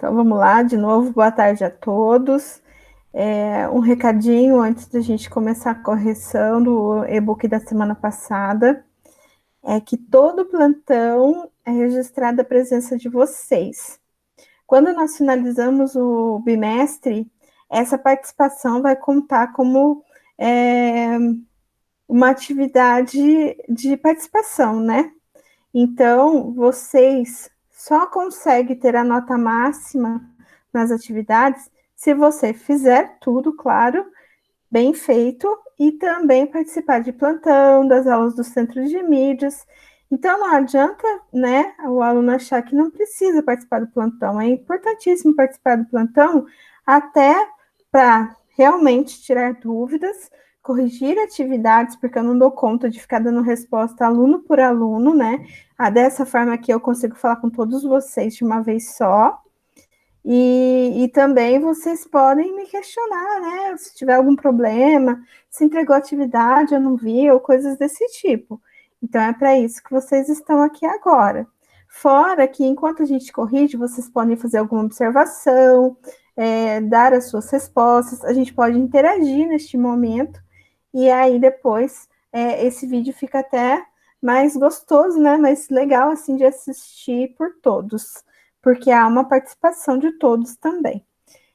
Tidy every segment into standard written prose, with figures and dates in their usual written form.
Então vamos lá, de novo, boa tarde a todos. Um recadinho antes da gente começar a correção do e-book da semana passada, é que todo plantão é registrada a presença de vocês. Quando nós finalizamos o bimestre, essa participação vai contar como uma atividade de participação, né? Então, vocês só conseguem ter a nota máxima nas atividades se você fizer tudo, claro, bem feito, e também participar de plantão, das aulas do centro de mídias. Então, não adianta, né, o aluno achar que não precisa participar do plantão. É importantíssimo participar do plantão até para realmente tirar dúvidas, corrigir atividades, porque eu não dou conta de ficar dando resposta aluno por aluno, né? Dessa forma aqui eu consigo falar com todos vocês de uma vez só. E também vocês podem me questionar, né? Se tiver algum problema, se entregou atividade, eu não vi, ou coisas desse tipo. Então, é para isso que vocês estão aqui agora. Fora que, enquanto a gente corrige, vocês podem fazer alguma observação, dar as suas respostas, a gente pode interagir neste momento, e aí depois esse vídeo fica até mais gostoso, né? Mais legal, assim, de assistir por todos, porque há uma participação de todos também.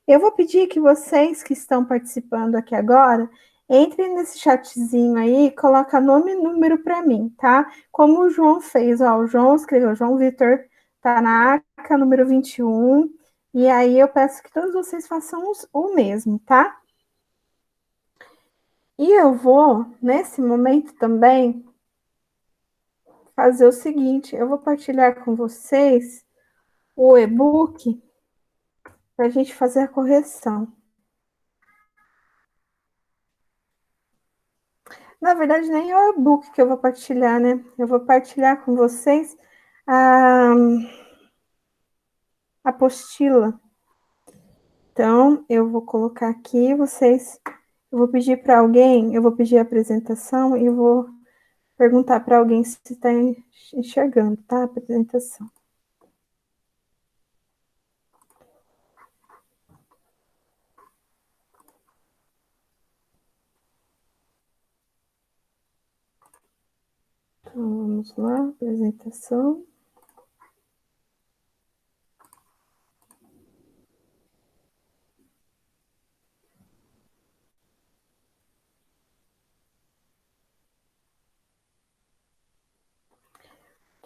Eu vou pedir que vocês que estão participando aqui agora, entrem nesse chatzinho aí, coloca nome e número para mim, tá? Como o João fez, ó, o João escreveu, João Vitor Tanaka, número 21, e aí eu peço que todos vocês façam o mesmo, tá? E eu vou, nesse momento também, fazer o seguinte, eu vou partilhar com vocês o e-book para a gente fazer a correção. Na verdade, nem é o e-book que eu vou partilhar, né? Eu vou partilhar com vocês a apostila. Então, eu vou colocar aqui, vocês. Eu vou pedir para alguém, eu vou pedir a apresentação e eu vou perguntar para alguém se está enxergando, tá? A apresentação. Então, vamos lá, apresentação.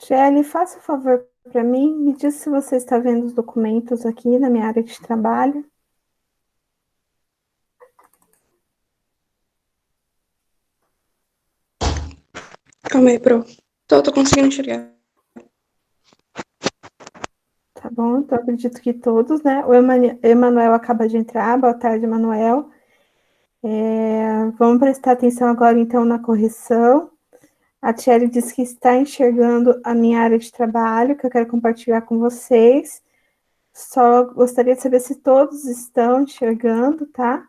Shelly, faça o favor para mim, me diz se você está vendo os documentos aqui na minha área de trabalho. Calma aí, Pro. Tô conseguindo enxergar. Tá bom, então acredito que todos, né? O Emanuel acaba de entrar. Boa tarde, Emanuel. Vamos prestar atenção agora, então, na correção. A Thierry disse que está enxergando a minha área de trabalho, que eu quero compartilhar com vocês. Só gostaria de saber se todos estão enxergando, tá?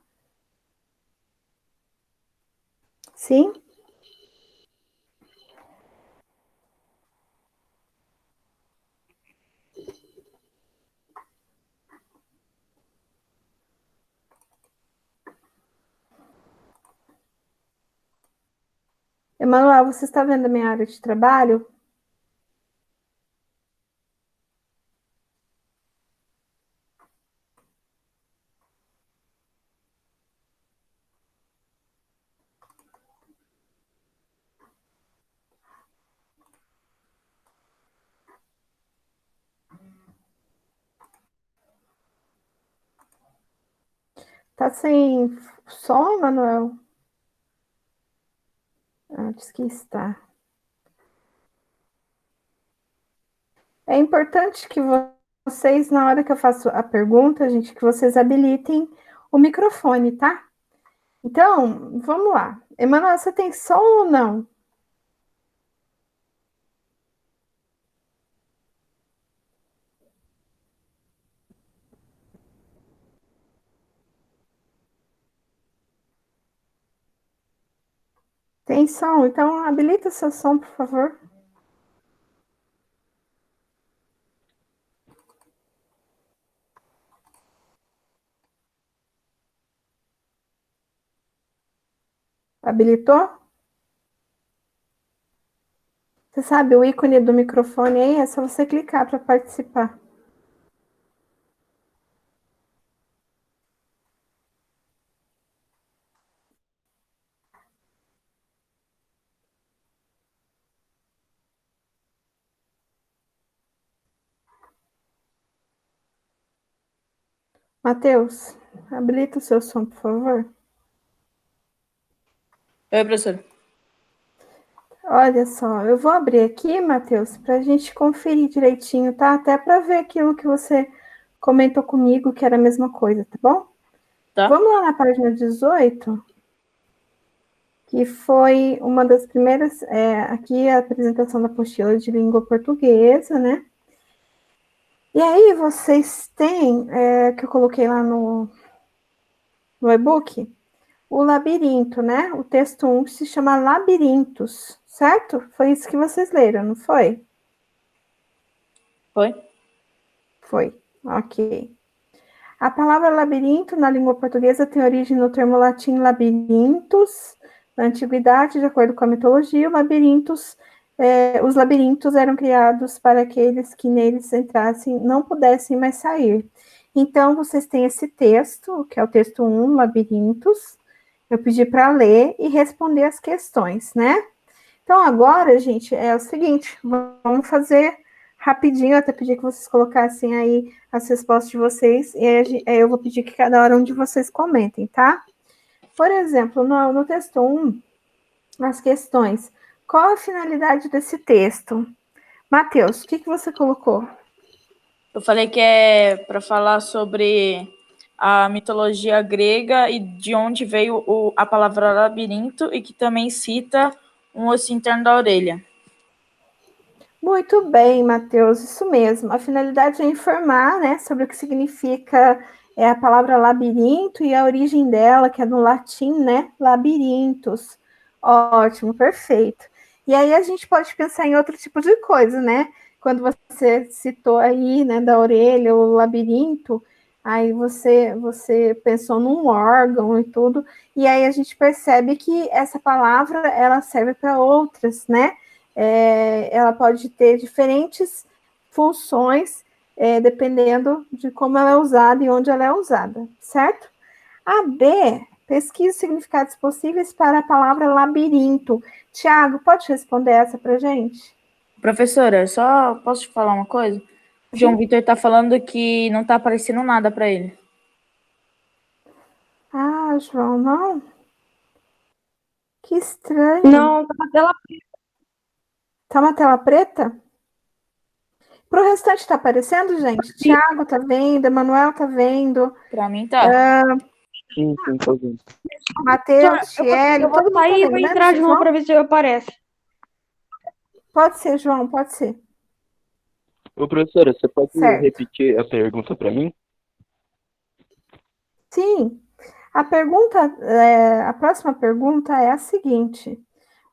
Sim? Emanuel, você está vendo a minha área de trabalho? Tá sem som, Emanuel? Diz que está. É importante que vocês, na hora que eu faço a pergunta, gente, que vocês habilitem o microfone, tá? Então, vamos lá. Emanuel, você tem som ou não? Tem som? Então, habilita seu som, por favor. Habilitou? Você sabe o ícone do microfone aí? É só você clicar para participar. Matheus, habilita o seu som, por favor. Oi, professor. Olha só, eu vou abrir aqui, Matheus, para a gente conferir direitinho, tá? Até para ver aquilo que você comentou comigo, que era a mesma coisa, tá bom? Tá. Vamos lá na página 18, que foi uma das primeiras, aqui a apresentação da apostila de língua portuguesa, né? E aí vocês têm, que eu coloquei lá no e-book, o labirinto, né? O texto 1 se chama Labirintos, certo? Foi isso que vocês leram, não foi? Foi? Foi, ok. A palavra labirinto na língua portuguesa tem origem no termo latim labirintus. Na antiguidade, de acordo com a mitologia, os labirintos eram criados para aqueles que neles entrassem não pudessem mais sair. Então, vocês têm esse texto, que é o texto 1, Labirintos. Eu pedi para ler e responder as questões, né? Então, agora, gente, é o seguinte, vamos fazer rapidinho, eu até pedi que vocês colocassem aí as respostas de vocês, e aí eu vou pedir que cada hora um de vocês comentem, tá? Por exemplo, no texto 1, as questões. Qual a finalidade desse texto? Matheus, o que você colocou? Eu falei que é para falar sobre a mitologia grega e de onde veio a palavra labirinto e que também cita um osso interno da orelha. Muito bem, Matheus, isso mesmo. A finalidade é informar, né, sobre o que significa a palavra labirinto e a origem dela, que é no latim, né, labirintos. Ótimo, perfeito. E aí a gente pode pensar em outro tipo de coisa, né? Quando você citou aí, né, da orelha, o labirinto, aí você pensou num órgão e tudo, e aí a gente percebe que essa palavra, ela serve para outras, né? Ela pode ter diferentes funções, dependendo de como ela é usada e onde ela é usada, certo? A B, pesquisa significados possíveis para a palavra labirinto. Tiago, pode responder essa para gente? Professora, só posso te falar uma coisa? O João Vitor está falando que não está aparecendo nada para ele. Ah, João, não? Que estranho. Não, tá na tela. Tá uma tela preta? Pro restante tá aparecendo, gente? Tiago tá vendo, Emanuel tá vendo. Para mim tá. Sim, tô vendo. Matheus, Thiele, Eu vou todo mundo tá sair e vendo, vou né? entrar de novo João? para ver se aparece. Pode ser, João, pode ser. Ô, professora, você pode Certo. repetir a pergunta para mim? Sim. A a próxima pergunta é a seguinte: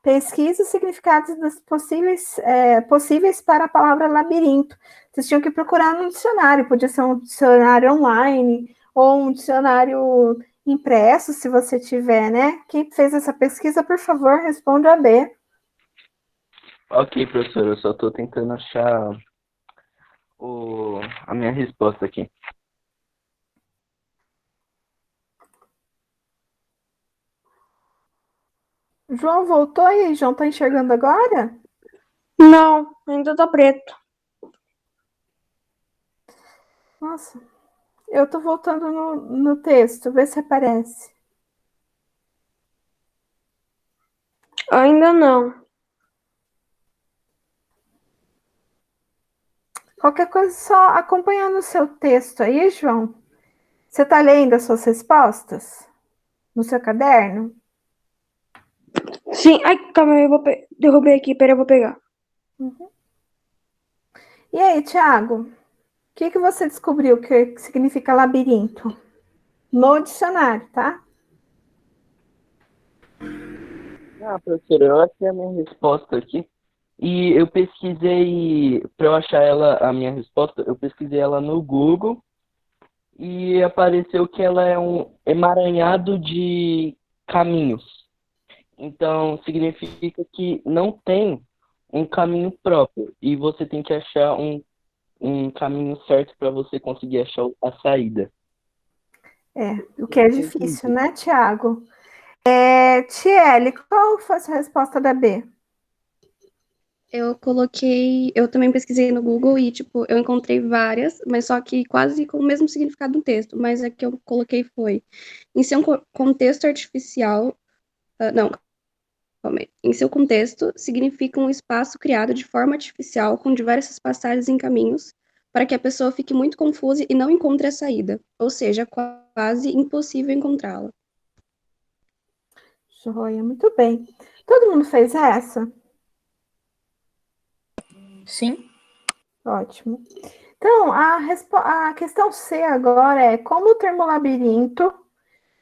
pesquise os significados dos possíveis para a palavra labirinto. Vocês tinham que procurar no dicionário, podia ser um dicionário online ou um dicionário impresso, se você tiver, né? Quem fez essa pesquisa, por favor, responda a B. Ok, professora, eu só tô tentando achar a minha resposta aqui. João voltou e aí, João, tá enxergando agora? Não, ainda tá preto. Nossa, eu tô voltando no texto, vê se aparece. Ainda não. Qualquer coisa, só acompanhando o seu texto aí, João. Você tá lendo as suas respostas no seu caderno? Sim, ai, calma aí, derrubei aqui, peraí, eu vou pegar. Uhum. E aí, Thiago, o que você descobriu que significa labirinto? No dicionário, tá? Ah, professora, eu achei a minha resposta aqui. E eu pesquisei, para eu achar a minha resposta, eu pesquisei ela no Google e apareceu que ela é um emaranhado de caminhos. Então, significa que não tem um caminho próprio e você tem que achar um caminho certo para você conseguir achar a saída. O que é difícil, né, Tiago? Tiele, qual foi a sua resposta da B? Eu também pesquisei no Google e, tipo, eu encontrei várias, mas só que quase com o mesmo significado do texto. Mas a que eu coloquei foi, em seu contexto artificial, não, calma aí. Em seu contexto, significa um espaço criado de forma artificial com diversas passagens em caminhos, para que a pessoa fique muito confusa e não encontre a saída, ou seja, quase impossível encontrá-la. Joia, muito bem. Todo mundo fez essa? Sim. Ótimo. Então, a questão C agora é como o termo labirinto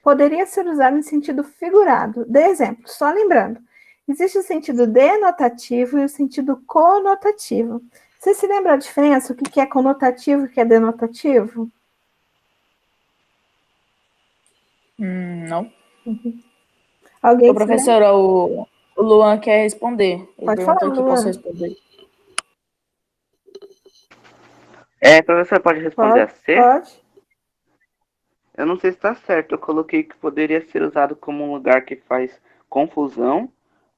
poderia ser usado em sentido figurado. Dê exemplo, só lembrando. Existe o sentido denotativo e o sentido conotativo. Você se lembra a diferença? O que é conotativo e o que é denotativo? Não. Alguém Ô, se lembra? professora, o Luan quer responder. Ele Pode falar, perguntou aqui, posso Luan. responder? Professor, pode responder a Pode, C? pode. Eu não sei se está certo. Eu coloquei que poderia ser usado como um lugar que faz confusão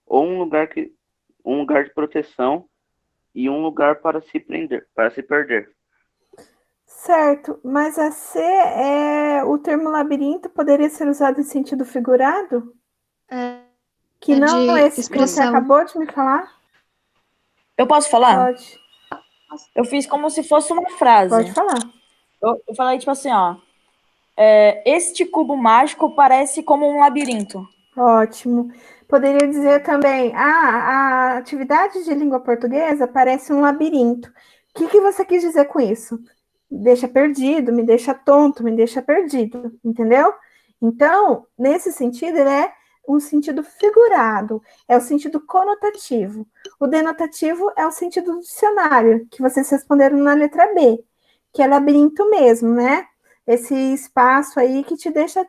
ou um lugar de proteção e um lugar para se prender, para se perder. Certo, mas a C o termo labirinto poderia ser usado em sentido figurado? Que não De esse que você expressão. acabou de me falar? Eu posso falar? Pode, Eu fiz como se fosse uma frase. pode falar. Eu falei, tipo assim, ó. Este cubo mágico parece como um labirinto. Ótimo. Poderia dizer também, a atividade de língua portuguesa parece um labirinto. O que você quis dizer com isso? Me deixa perdido, me deixa tonto, me deixa perdido, entendeu? Então, nesse sentido, ele é um sentido figurado, é o sentido conotativo. O denotativo é o sentido do dicionário, que vocês responderam na letra B, que é labirinto mesmo, né? Esse espaço aí que te deixa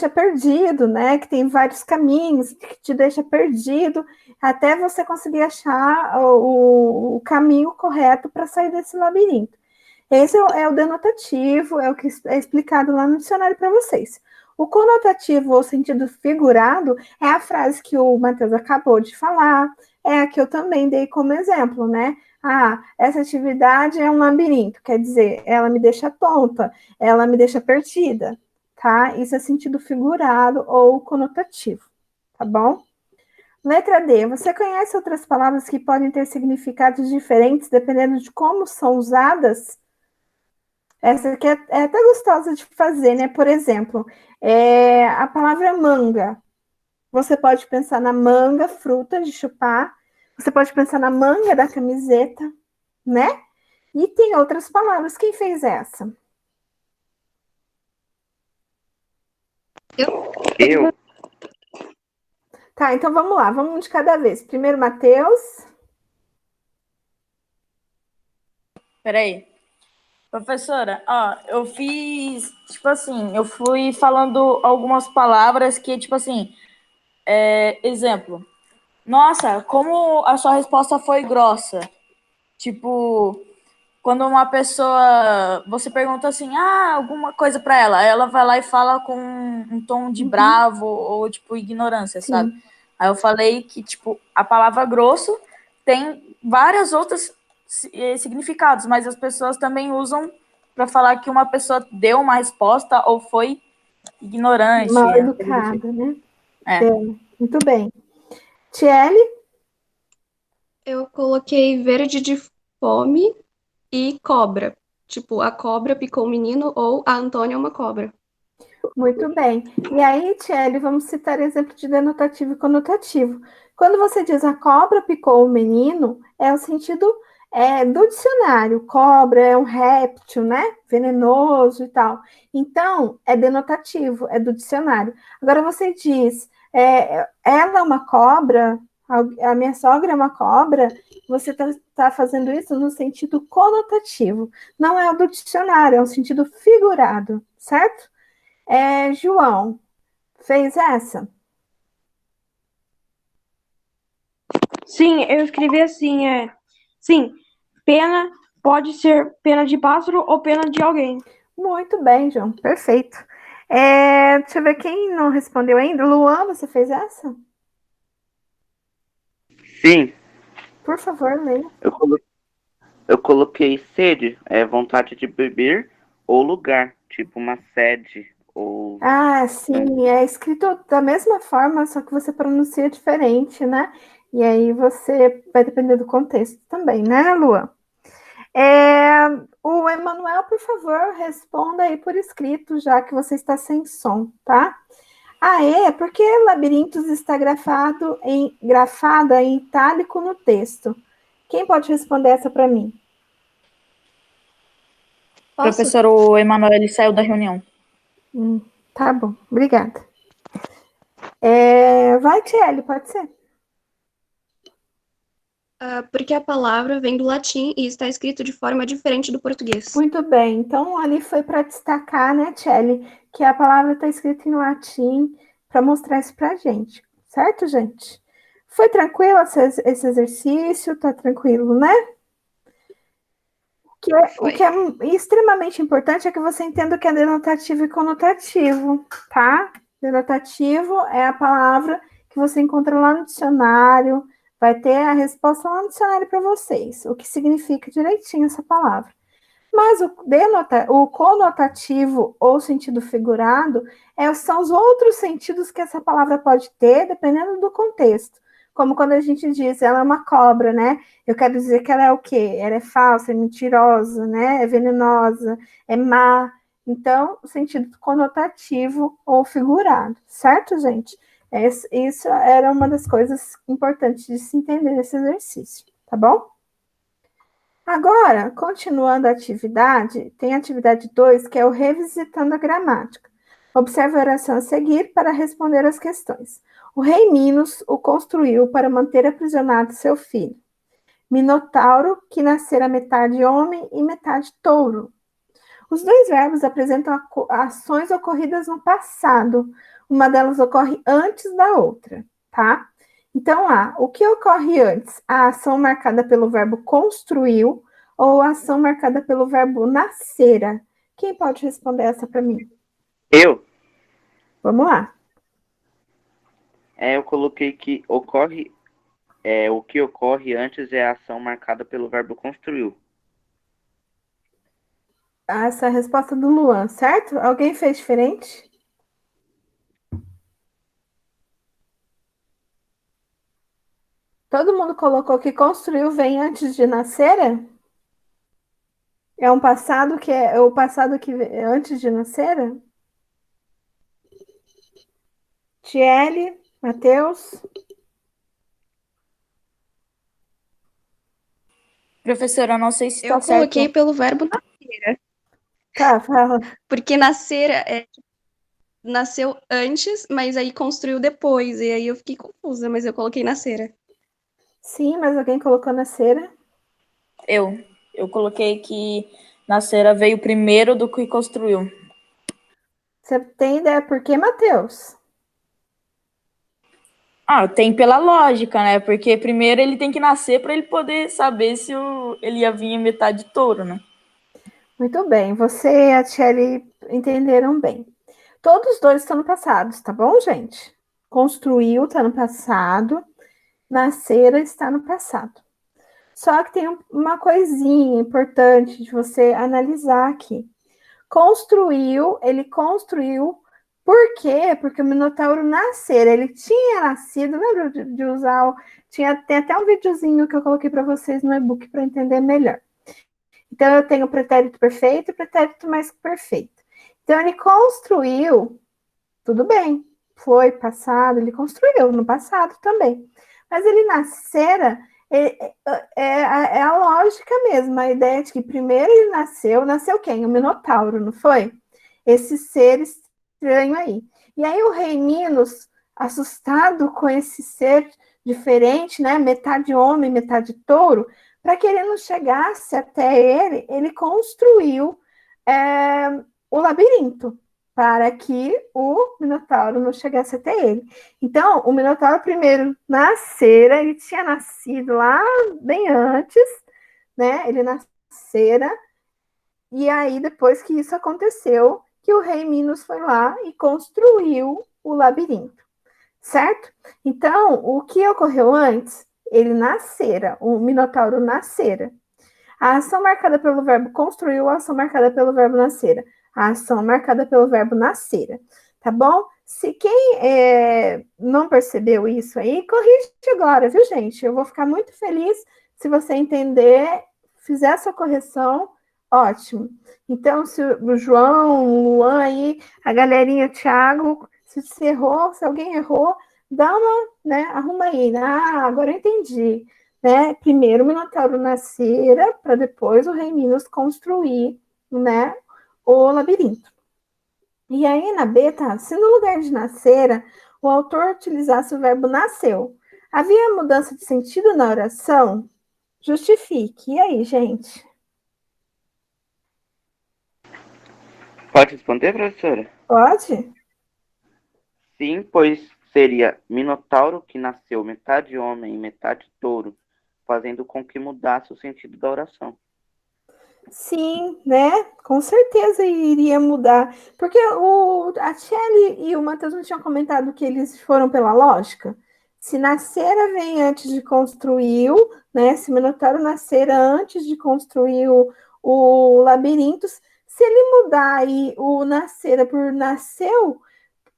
perdido, né? Que tem vários caminhos, que te deixa perdido, até você conseguir achar o caminho correto para sair desse labirinto. Esse é o denotativo, é o que é explicado lá no dicionário para vocês. O conotativo, ou sentido figurado, é a frase que o Matheus acabou de falar, é a que eu também dei como exemplo, né? Essa atividade é um labirinto, quer dizer, ela me deixa tonta, ela me deixa perdida, tá? Isso é sentido figurado ou conotativo, tá bom? Letra D. Você conhece outras palavras que podem ter significados diferentes dependendo de como são usadas? Essa aqui é até gostosa de fazer, né? Por exemplo, a palavra manga. Você pode pensar na manga, fruta de chupar. Você pode pensar na manga da camiseta, né? E tem outras palavras. Quem fez essa? Eu? Tá, então vamos lá. Vamos um de cada vez. Primeiro, Matheus. Peraí. Professora, ó, eu fiz, tipo assim, eu fui falando algumas palavras que, tipo assim, exemplo. Nossa, como a sua resposta foi grossa. Tipo, quando uma pessoa, você pergunta assim, alguma coisa pra ela, aí ela vai lá e fala com um tom de bravo ou, tipo, ignorância, sabe? Sim. Aí eu falei que, tipo, a palavra grosso tem várias outras significados, mas as pessoas também usam para falar que uma pessoa deu uma resposta ou foi ignorante. Mal Coisa do tipo. educada, né? É. Muito bem. Tiele? Eu coloquei verde de fome e cobra. Tipo, a cobra picou o menino ou a Antônia é uma cobra. Muito bem. E aí, Tiele, vamos citar exemplo de denotativo e conotativo. Quando você diz a cobra picou o menino, é o sentido do dicionário. Cobra é um réptil, né? Venenoso e tal. Então, é denotativo, é do dicionário. Agora você diz, ela é uma cobra, a minha sogra é uma cobra, você está fazendo isso no sentido conotativo. Não é o do dicionário, é um sentido figurado, certo? João, Fez essa? Sim, eu escrevi assim, sim, pena pode ser pena de pássaro ou pena de alguém. Muito bem, João. Perfeito. Deixa eu ver quem não respondeu ainda. Luan, você fez essa? Sim, Por favor, leia. eu coloquei sede, vontade de beber, ou lugar, tipo uma sede, ou... Ah, sim, é escrito da mesma forma, só que você pronuncia diferente, né? E aí você vai depender do contexto também, né, Luan? O Emanuel, por favor, responda aí por escrito, já que você está sem som, tá? Por que Labirintos está grafada em itálico no texto? Quem pode responder essa para mim? Posso? Professor, o Emanuel ele saiu da reunião. Tá bom, obrigada. Vai, Tiele, pode ser. Porque a palavra vem do latim e está escrito de forma diferente do português. Muito bem, então ali foi para destacar, né, Tchelle, que a palavra está escrita em latim para mostrar isso para a gente, certo, gente? Foi tranquilo esse exercício? Tá tranquilo, né? O que é extremamente importante é que você entenda o que é denotativo e conotativo, tá? Denotativo é a palavra que você encontra lá no dicionário, vai ter a resposta lá no dicionário para vocês, o que significa direitinho essa palavra. Mas o conotativo ou sentido figurado são os outros sentidos que essa palavra pode ter, dependendo do contexto. Como quando a gente diz, ela é uma cobra, né? Eu quero dizer que ela é o quê? Ela é falsa, é mentirosa, né? É venenosa, é má. Então, o sentido conotativo ou figurado, certo, gente? Isso era uma das coisas importantes de se entender nesse exercício, tá bom? Agora, continuando a atividade, tem a atividade 2, que é o revisitando a gramática. Observe a oração a seguir para responder as questões. O rei Minos o construiu para manter aprisionado seu filho. Minotauro, que nascera metade homem e metade touro. Os dois verbos apresentam ações ocorridas no passado. Uma delas ocorre antes da outra, tá? Então, o que ocorre antes? A ação marcada pelo verbo construiu ou a ação marcada pelo verbo nascera? Quem pode responder essa para mim? Eu? Vamos lá. Eu coloquei que ocorre... o que ocorre antes é a ação marcada pelo verbo construiu. Essa é a resposta do Luan, certo? Alguém fez diferente? Todo mundo colocou que construiu vem antes de nascer? É um passado que é o passado que é antes de nascer? Tiele, Matheus? Professora, eu não sei se Eu está certo. coloquei pelo verbo nascer, Tá, fala. porque nascer nasceu antes, mas aí construiu depois, e aí eu fiquei confusa, mas eu coloquei nascer. Sim, mas alguém colocou na cera? Eu coloquei que Nascera veio primeiro do que construiu. Você tem ideia por quê, Matheus? Tem pela lógica, né? Porque primeiro ele tem que nascer para ele poder saber se ele ia vir em metade touro, né? Muito bem, você e a Thierry entenderam bem. Todos os dois estão no passado, tá bom, gente? Construiu está no passado, nascer está no passado. Só que tem uma coisinha importante de você analisar aqui. Ele construiu, por quê? Porque o Minotauro nascer, ele tinha nascido, lembra de usar, tem até um videozinho que eu coloquei para vocês no e-book para entender melhor. Então, eu tenho o pretérito perfeito e o pretérito mais que perfeito. Então, ele construiu, tudo bem, foi passado, ele construiu no passado também. Mas ele nascera, é a lógica mesmo, a ideia de que primeiro ele nasceu quem? O Minotauro, não foi? Esse ser estranho aí. E aí o rei Minos, assustado com esse ser diferente, né? Metade homem, metade touro, para que ele não chegasse até ele construiu o labirinto, para que o Minotauro não chegasse até ele. Então, o Minotauro primeiro nascera, ele tinha nascido lá bem antes, né? Ele nascera, e aí depois que isso aconteceu, que o rei Minos foi lá e construiu o labirinto, certo? Então, o que ocorreu antes? Ele nascera, o Minotauro nascera. A ação marcada pelo verbo construiu, a ação marcada pelo verbo nascera. A ação marcada pelo verbo nascera. Tá bom? Se quem não percebeu isso aí, corrige agora, viu, gente? Eu vou ficar muito feliz se você entender, fizer essa correção, ótimo. Então, se o João, o Luan aí, a galerinha, o Thiago, se você errou, se alguém errou, dá uma, né, arruma aí. Ah, agora eu entendi. Né? Primeiro o Minotauro nascera, para depois o rei Minos construir, né, o labirinto. E aí na B, tá? Se no lugar de nascera, o autor utilizasse o verbo nasceu, havia mudança de sentido na oração? Justifique. E aí, gente? Pode responder, professora? Pode? Sim, pois seria Minotauro que nasceu metade homem e metade touro, fazendo com que mudasse o sentido da oração. Sim, né? Com certeza iria mudar. Porque a Tchelle e o Matheus não tinham comentado que eles foram pela lógica? Se nascera vem antes de construir, né? Se Minotauro nascera antes de construir o labirinto, se ele mudar aí o nascera por nasceu,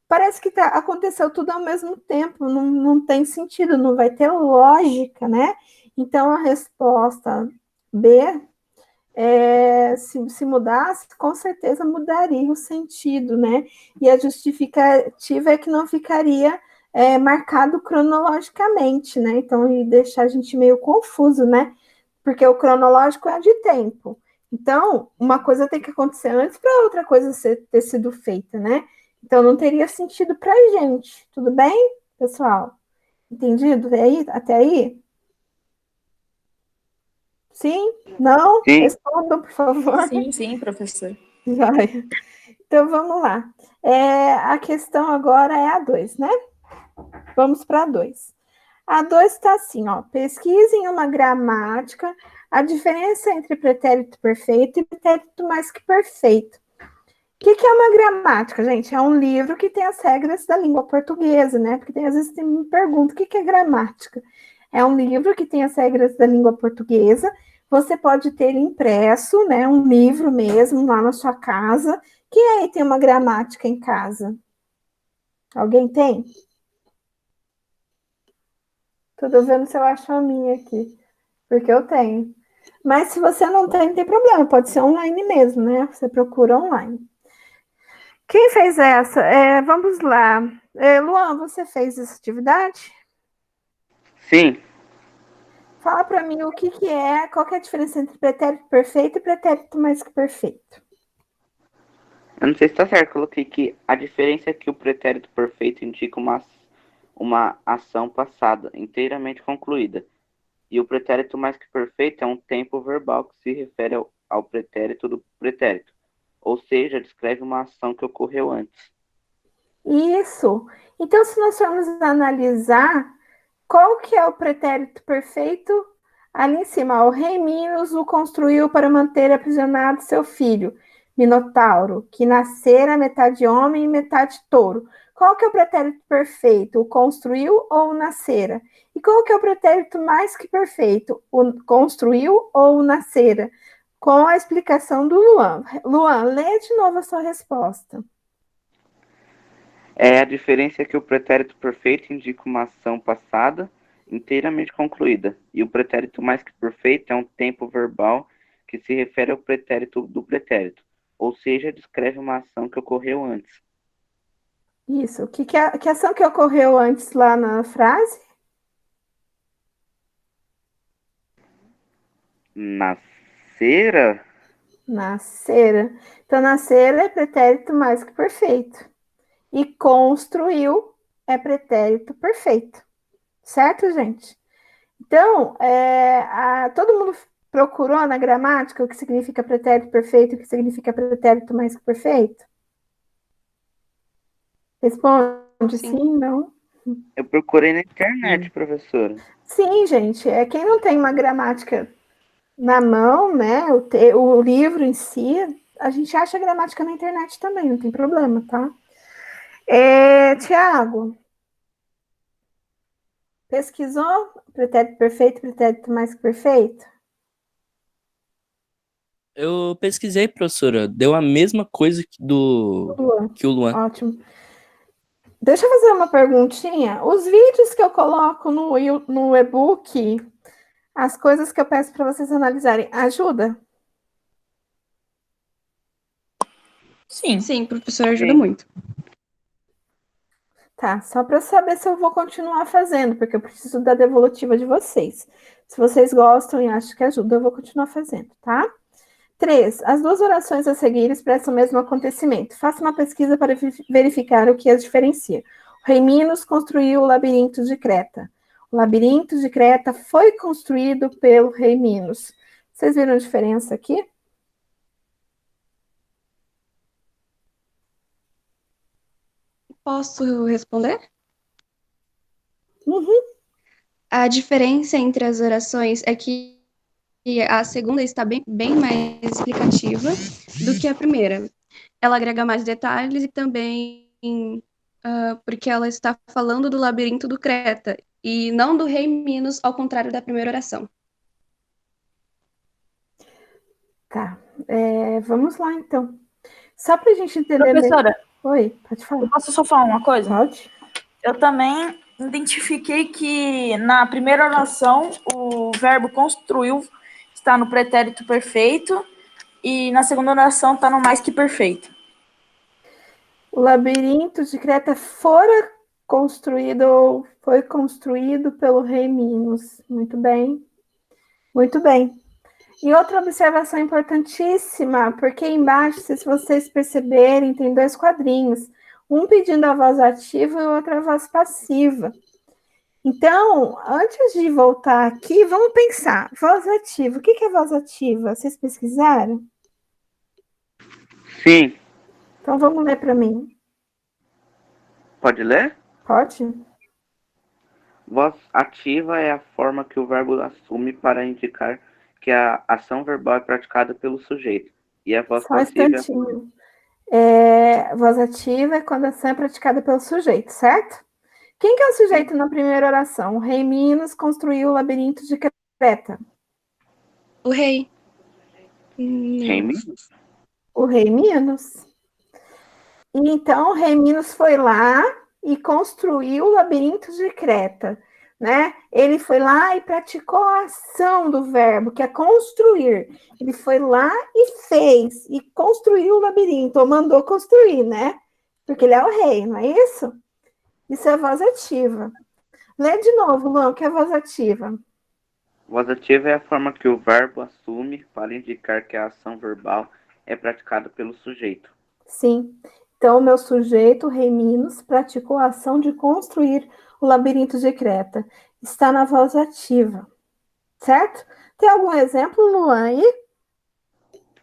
parece que aconteceu tudo ao mesmo tempo, não tem sentido, não vai ter lógica, né? Então a resposta B se mudasse, com certeza mudaria o sentido, né? E a justificativa é que não ficaria marcado cronologicamente, né? Então, ia deixar a gente meio confuso, né? Porque o cronológico é de tempo. Então, uma coisa tem que acontecer antes para outra coisa ter sido feita, né? Então, não teria sentido para a gente. Tudo bem, pessoal? Entendido? Até aí? Sim? Não? Sim. Respondam, por favor. Sim, professor. Vai. Então vamos lá. A questão agora é a 2, né? Vamos para a 2. A 2 está assim, ó. Pesquise em uma gramática a diferença entre pretérito perfeito e pretérito mais que perfeito. O que é uma gramática, gente? É um livro que tem as regras da língua portuguesa, né? Porque às vezes me pergunta o que é gramática. É um livro que tem as regras da língua portuguesa. Você pode ter impresso, né? Um livro mesmo lá na sua casa. Quem aí tem uma gramática em casa? Alguém tem? Tô vendo se eu acho a minha aqui, porque eu tenho. Mas se você não tem, não tem problema, pode ser online mesmo, né? Você procura online. Quem fez essa? Vamos lá. Luan, você fez essa atividade? Sim. Fala para mim o que é, qual que é a diferença entre pretérito perfeito e pretérito mais que perfeito. Eu não sei se está certo, coloquei que a diferença é que o pretérito perfeito indica uma ação passada, inteiramente concluída. E o pretérito mais que perfeito é um tempo verbal que se refere ao pretérito do pretérito. Ou seja, descreve uma ação que ocorreu antes. Isso. Então, se nós formos analisar, qual que é o pretérito perfeito? Ali em cima, o rei Minos o construiu para manter aprisionado seu filho, Minotauro, que nascera metade homem e metade touro. Qual que é o pretérito perfeito? O construiu ou o nascera? E qual que é o pretérito mais que perfeito? O construiu ou o nascera? Com a explicação do Luan. Luan, lê de novo a sua resposta. A diferença é que o pretérito perfeito indica uma ação passada, inteiramente concluída. E o pretérito mais que perfeito é um tempo verbal que se refere ao pretérito do pretérito. Ou seja, descreve uma ação que ocorreu antes. Isso. Que ação que ocorreu antes lá na frase? Nascera? Nascera. Então, nascera é pretérito mais que perfeito. E construiu é pretérito perfeito. Certo, gente? Então, todo mundo procurou na gramática o que significa pretérito perfeito e o que significa pretérito mais que perfeito? Responde Sim. sim, não? Eu procurei na internet, professora. Sim, gente. Quem não tem uma gramática na mão, né? O livro em si, a gente acha gramática na internet também, não tem problema, tá? Tiago, pesquisou pretérito perfeito, pretérito mais que perfeito? Eu pesquisei, professora. Deu a mesma coisa Luan. que o Luan. Ótimo. Deixa eu fazer uma perguntinha. Os vídeos que eu coloco no e-book, as coisas que eu peço para vocês analisarem, ajuda? Sim. Sim, professor, ajuda Sim. muito. Tá, só para saber se eu vou continuar fazendo, porque eu preciso da devolutiva de vocês. Se vocês gostam e acham que ajuda, eu vou continuar fazendo, tá? 3. As duas orações a seguir expressam o mesmo acontecimento. Faça uma pesquisa para verificar o que as diferencia. O rei Minos construiu o labirinto de Creta. O labirinto de Creta foi construído pelo rei Minos. Vocês viram a diferença aqui? Posso responder? Uhum. A diferença entre as orações é que a segunda está bem mais explicativa do que a primeira. Ela agrega mais detalhes e também porque ela está falando do labirinto do Creta e não do rei Minos, ao contrário da primeira oração. Tá. Vamos lá, então. Só para a gente entender... Professora, Oi, pode falar. eu posso só falar uma coisa? Pode. Eu também identifiquei que na primeira oração o verbo construiu está no pretérito perfeito e na segunda oração está no mais que perfeito. O labirinto de Creta fora construído ou foi construído pelo rei Minos. Muito bem. Muito bem. E outra observação importantíssima, porque embaixo, se vocês perceberem, tem dois quadrinhos. Um pedindo a voz ativa e o outro a voz passiva. Então, antes de voltar aqui, vamos pensar. Voz ativa. O que é voz ativa? Vocês pesquisaram? Sim. Então, vamos ler para mim. Pode ler? Pode? Voz ativa é a forma que o verbo assume para indicar que a ação verbal é praticada pelo sujeito. E a voz Só um passiva instantinho. Voz ativa é quando a ação é praticada pelo sujeito, certo? Quem que é o sujeito na primeira oração? O rei Minos construiu o labirinto de Creta. O rei. Rei Minos. O rei Minos. E então o rei Minos foi lá e construiu o labirinto de Creta, né? Ele foi lá e praticou a ação do verbo, que é construir. Ele foi lá e fez, e construiu o labirinto, ou mandou construir, né? Porque ele é o rei, não é isso? Isso é voz ativa. Lê de novo, Luan, o que é voz ativa? Voz ativa é a forma que o verbo assume para indicar que a ação verbal é praticada pelo sujeito. Sim. Então, o meu sujeito, o rei Minos, praticou a ação de construir o labirinto de Creta. Está na voz ativa. Certo? Tem algum exemplo, Luan, aí?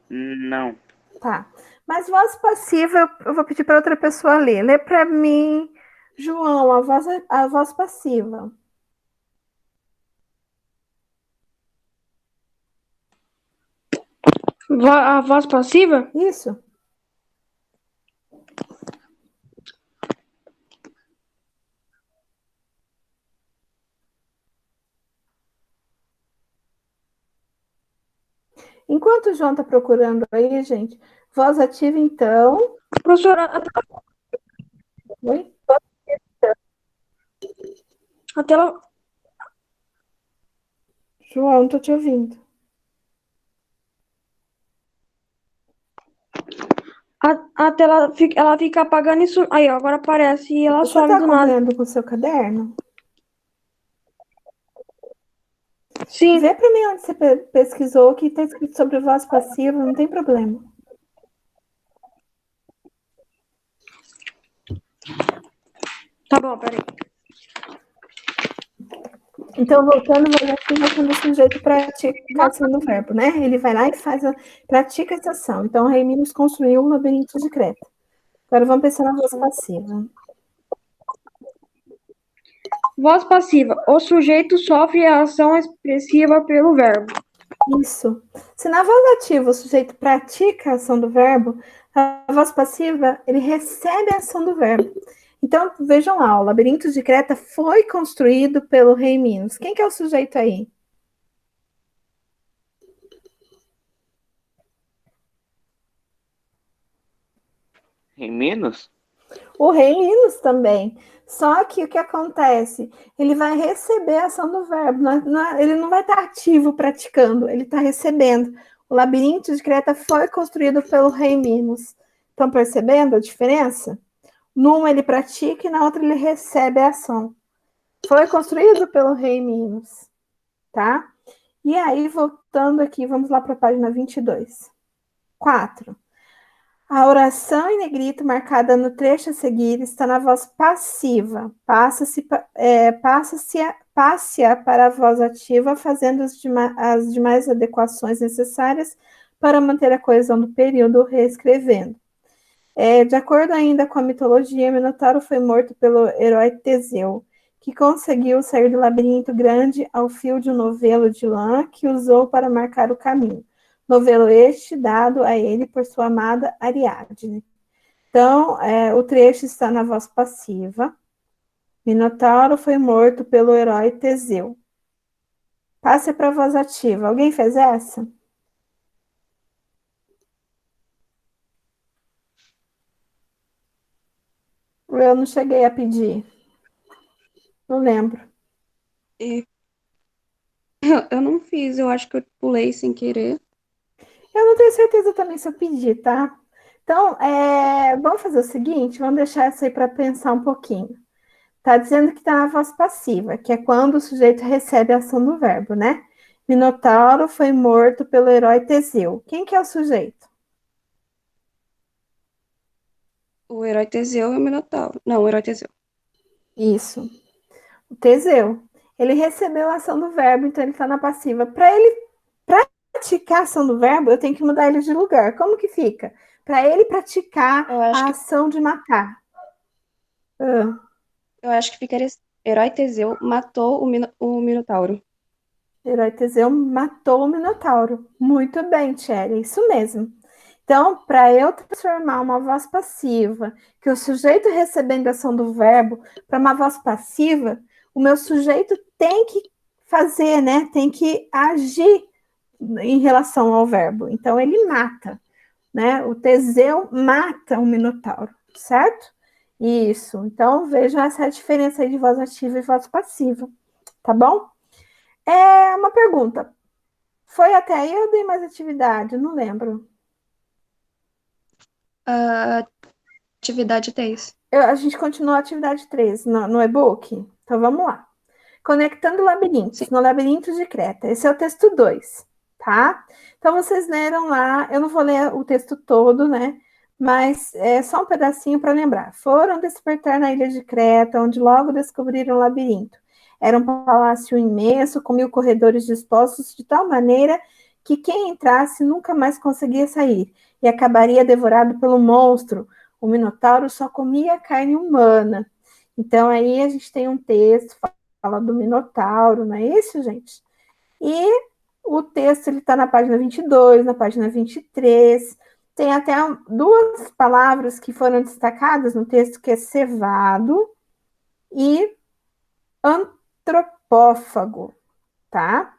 Não. Tá. Mas voz passiva, eu vou pedir para outra pessoa ler. Lê para mim, João, a voz passiva. A voz passiva? Isso. Enquanto o João está procurando aí, gente, voz ativa, então. Professora, Oi? a tela, João, não estou te ouvindo. a tela ela fica apagando isso. Aí, ó, agora aparece e ela Você some está do nada. acompanhando com o seu caderno? Sim. Vê para mim onde você pesquisou que está escrito sobre voz passiva, não tem problema. Tá bom, peraí. Então, voltando, voz ativa é quando o sujeito pratica a ação do verbo, né? Ele vai lá e pratica essa ação. Então, o rei Minos construiu o labirinto de Creta. Agora vamos pensar na voz passiva. Voz passiva. O sujeito sofre a ação expressiva pelo verbo. Isso. Se na voz ativa o sujeito pratica a ação do verbo, a voz passiva, ele recebe a ação do verbo. Então, vejam lá, o Labirinto de Creta foi construído pelo rei Minos. Quem que é o sujeito aí? Em Minos? O rei Minos também. Só que o que acontece? Ele vai receber a ação do verbo. Ele não vai estar ativo praticando, ele está recebendo. O Labirinto de Creta foi construído pelo rei Minos. Estão percebendo a diferença? Num ele pratica e na outra ele recebe a ação. Foi construído pelo rei Minos, tá? E aí, voltando aqui, vamos lá para a página 22. 4. A oração em negrito marcada no trecho a seguir está na voz passiva. Passe-a para a voz ativa, fazendo as demais adequações necessárias para manter a coesão do período, reescrevendo. De acordo ainda com a mitologia, Minotauro foi morto pelo herói Teseu, que conseguiu sair do labirinto grande ao fio de um novelo de lã que usou para marcar o caminho. Novelo este dado a ele por sua amada Ariadne. Então, o trecho está na voz passiva. Minotauro foi morto pelo herói Teseu. Passe para a voz ativa. Alguém fez essa? Eu não cheguei a pedir. Não lembro. Eu não fiz, eu acho que eu pulei sem querer. Eu não tenho certeza também se eu pedi, tá? Então, vamos fazer o seguinte, vamos deixar essa aí para pensar um pouquinho. Tá dizendo que tá na voz passiva, que é quando o sujeito recebe a ação do verbo, né? Minotauro foi morto pelo herói Teseu. Quem que é o sujeito? O herói Teseu e o Minotauro. Não, o herói Teseu. Isso. O Teseu. Ele recebeu a ação do verbo, então ele tá na passiva. Para ele praticar a ação do verbo, eu tenho que mudar ele de lugar. Como que fica? Para ele praticar a ação de matar. Eu acho que ficaria herói Teseu matou o Minotauro. Herói Teseu matou o Minotauro. Muito bem, Thierry, é isso mesmo. Então, para eu transformar uma voz passiva, que o sujeito recebendo a ação do verbo, para uma voz passiva, o meu sujeito tem que fazer, né? Tem que agir em relação ao verbo. Então, ele mata, né? O Teseu mata o Minotauro, certo? Isso. Então, vejam essa diferença aí de voz ativa e voz passiva, tá bom? Uma pergunta. Foi até aí ou eu dei mais atividade? Não lembro. Atividade 3. A gente continuou a atividade 3 no e-book? Então vamos lá. Conectando labirintos, no Labirinto de Creta. Esse é o texto 2, tá? Então vocês leram lá, eu não vou ler o texto todo, né? Mas é só um pedacinho para lembrar. Foram despertar na ilha de Creta, onde logo descobriram o labirinto. Era um palácio imenso, com 1000 corredores dispostos de tal maneira que quem entrasse nunca mais conseguia sair e acabaria devorado pelo monstro. O Minotauro só comia carne humana. Então, aí a gente tem um texto, fala do Minotauro, não é isso, gente? E o texto está na página 22, na página 23. Tem até 2 palavras que foram destacadas no texto, que é cevado e antropófago, tá?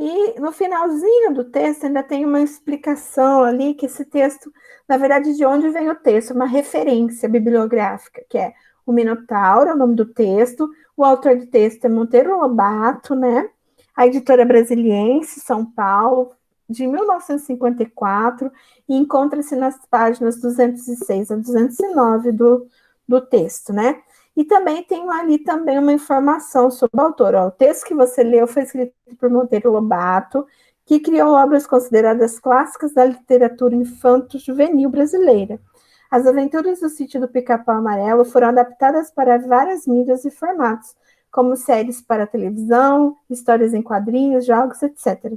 E no finalzinho do texto ainda tem uma explicação ali, que esse texto, na verdade, de onde vem o texto, uma referência bibliográfica, que é o Minotauro, é o nome do texto, o autor do texto é Monteiro Lobato, né? A editora Brasiliense, São Paulo, de 1954, e encontra-se nas páginas 206 a 209 do texto, né? E também tem ali também uma informação sobre o autor. O texto que você leu foi escrito por Monteiro Lobato, que criou obras consideradas clássicas da literatura infanto-juvenil brasileira. As aventuras do Sítio do Pica-Pau Amarelo foram adaptadas para várias mídias e formatos, como séries para televisão, histórias em quadrinhos, jogos, etc.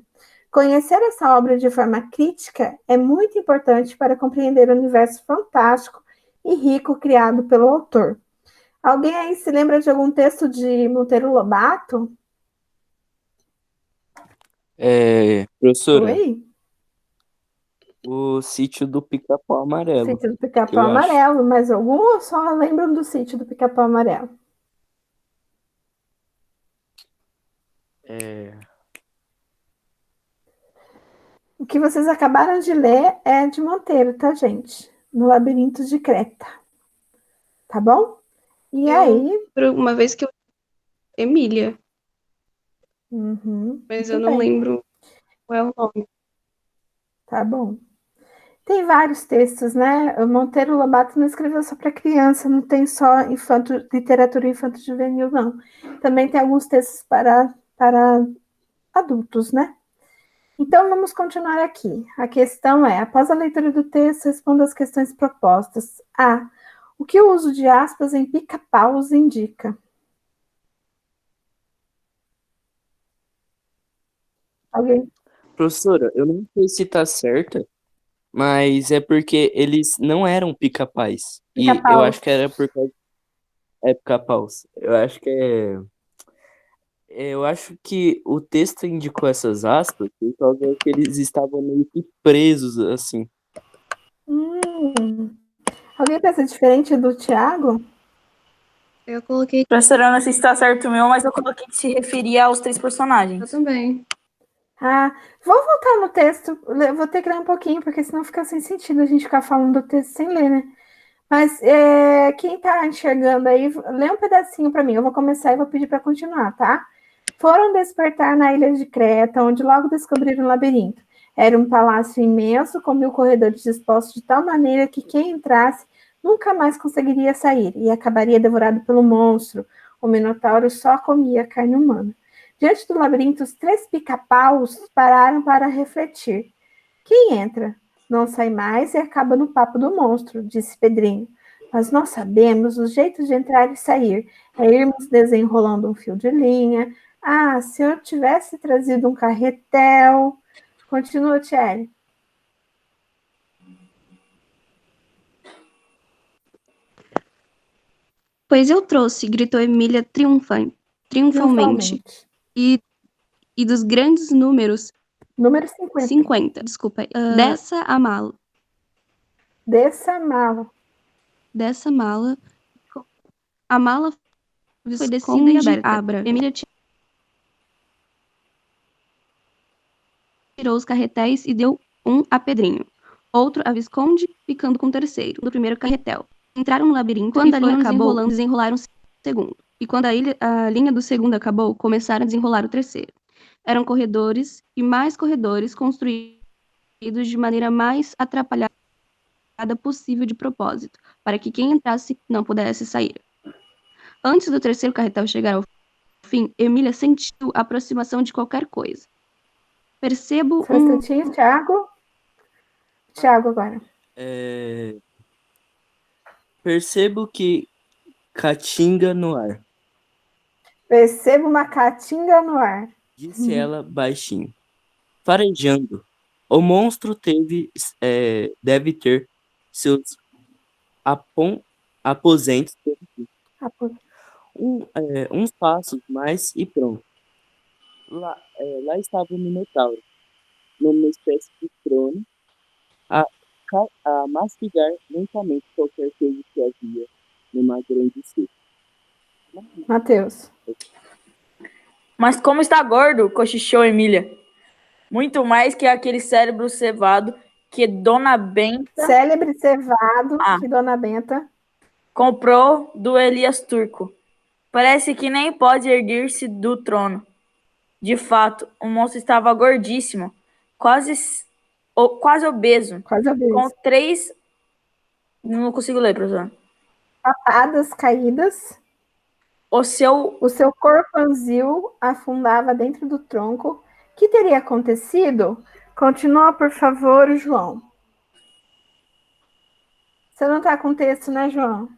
Conhecer essa obra de forma crítica é muito importante para compreender o universo fantástico e rico criado pelo autor. Alguém aí se lembra de algum texto de Monteiro Lobato? Professora, Oi? o sítio do Pica-Pau Amarelo, Sítio do que Pica-Pau eu acho. Amarelo, mais algum ou só lembram do Sítio do Pica-Pau Amarelo? É, O que vocês acabaram de ler é de Monteiro, tá, gente? No Labirinto de Creta. Tá bom? E Eu, aí? uma vez que eu. Emília, mas eu Muito não bem, lembro qual é o nome. tá bom. Tem vários textos, né? O Monteiro Lobato não escreveu só para criança, não tem só literatura infanto-juvenil, não. Também tem alguns textos para adultos, né? Então, vamos continuar aqui. A questão é: após a leitura do texto, responda as questões propostas. A. O que o uso de aspas em pica-paus indica? Alguém? Professora, eu não sei se tá certa, mas é porque eles não eram pica-pais. E eu Pica-paus. acho que era por causa. É pica-paus. Eu acho que é. Eu acho que o texto indicou essas aspas por causa que eles estavam meio que presos, assim. Hum. Alguém pensa diferente do Tiago? Eu coloquei. Professora, eu não sei se tá certo o meu, mas eu coloquei que se referia aos 3 Eu personagens. também. Ah, vou voltar no texto. Vou ter que ler um pouquinho, porque senão fica sem sentido a gente ficar falando do texto sem ler, né? Mas quem tá enxergando aí, lê um pedacinho para mim. Eu vou começar e vou pedir para continuar, tá? Foram despertar na ilha de Creta, onde logo descobriram um labirinto. Era um palácio imenso, com 1000 corredores dispostos de tal maneira que quem entrasse nunca mais conseguiria sair e acabaria devorado pelo monstro. O Minotauro só comia carne humana. Diante do labirinto, os 3 pica-paus pararam para refletir. Quem entra? Não sai mais e acaba no papo do monstro, disse Pedrinho. Mas nós sabemos os jeitos de entrar e sair. É irmos desenrolando um fio de linha. Ah, se eu tivesse trazido um carretel. Continua, Thierry. Pois eu trouxe, gritou Emília triunfalmente. Triunfalmente. E dos grandes números, Número 50. 50, desculpa. Dessa a mala. Dessa mala. Dessa mala. A mala foi descida e aberta. Abra. Emília tirou os carretéis e deu um a Pedrinho. Outro a Visconde, ficando com o terceiro, do primeiro carretel. Entraram no labirinto e foram desenrolaram o segundo. E quando a linha do segundo acabou, começaram a desenrolar o terceiro. Eram corredores e mais corredores construídos de maneira mais atrapalhada possível de propósito, para que quem entrasse não pudesse sair. Antes do terceiro carretel chegar ao fim, Emília sentiu a aproximação de qualquer coisa. Percebo Só um instantinho, Thiago. Thiago agora. Percebo que caatinga no ar, Percebo uma caatinga no ar. disse ela baixinho, farejando. O monstro deve ter seus aposentos uns passos mais e pronto. Lá estava o Minotauro, numa espécie de trono, a, a mastigar lentamente qualquer coisa que havia numa grande cesta. Matheus. Mas como está gordo, cochichou Emília. Muito mais que aquele cérebro cevado que Dona Benta Célebre cevado que Dona Benta comprou do Elias Turco. Parece que nem pode erguer-se do trono. De fato, o monstro estava gordíssimo, quase obeso, quase a vez. com 3... Não consigo ler, professor. Papadas caídas. O seu corpanzil afundava dentro do tronco. O que teria acontecido? Continua, por favor, João. Você não está com texto, né, João?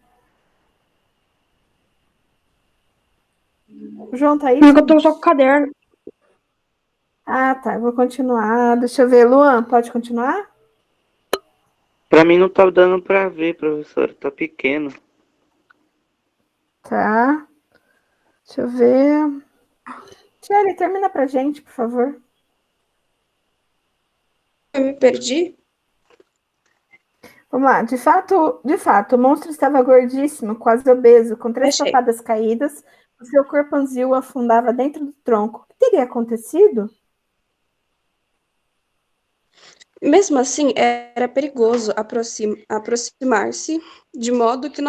O João tá aí? Porque eu tô só com o caderno. Ah, tá. Eu vou continuar. Deixa eu ver. Luan, pode continuar? Pra mim não tá dando pra ver, professor. Tá pequeno. Tá. Deixa eu ver. Thierry, termina pra gente, por favor. Eu me perdi? Vamos lá. De fato, o monstro estava gordíssimo, quase obeso, com 3 Achei. papadas caídas. O seu corpanzil afundava dentro do tronco. O que teria acontecido? Mesmo assim, era perigoso aproximar-se, de modo que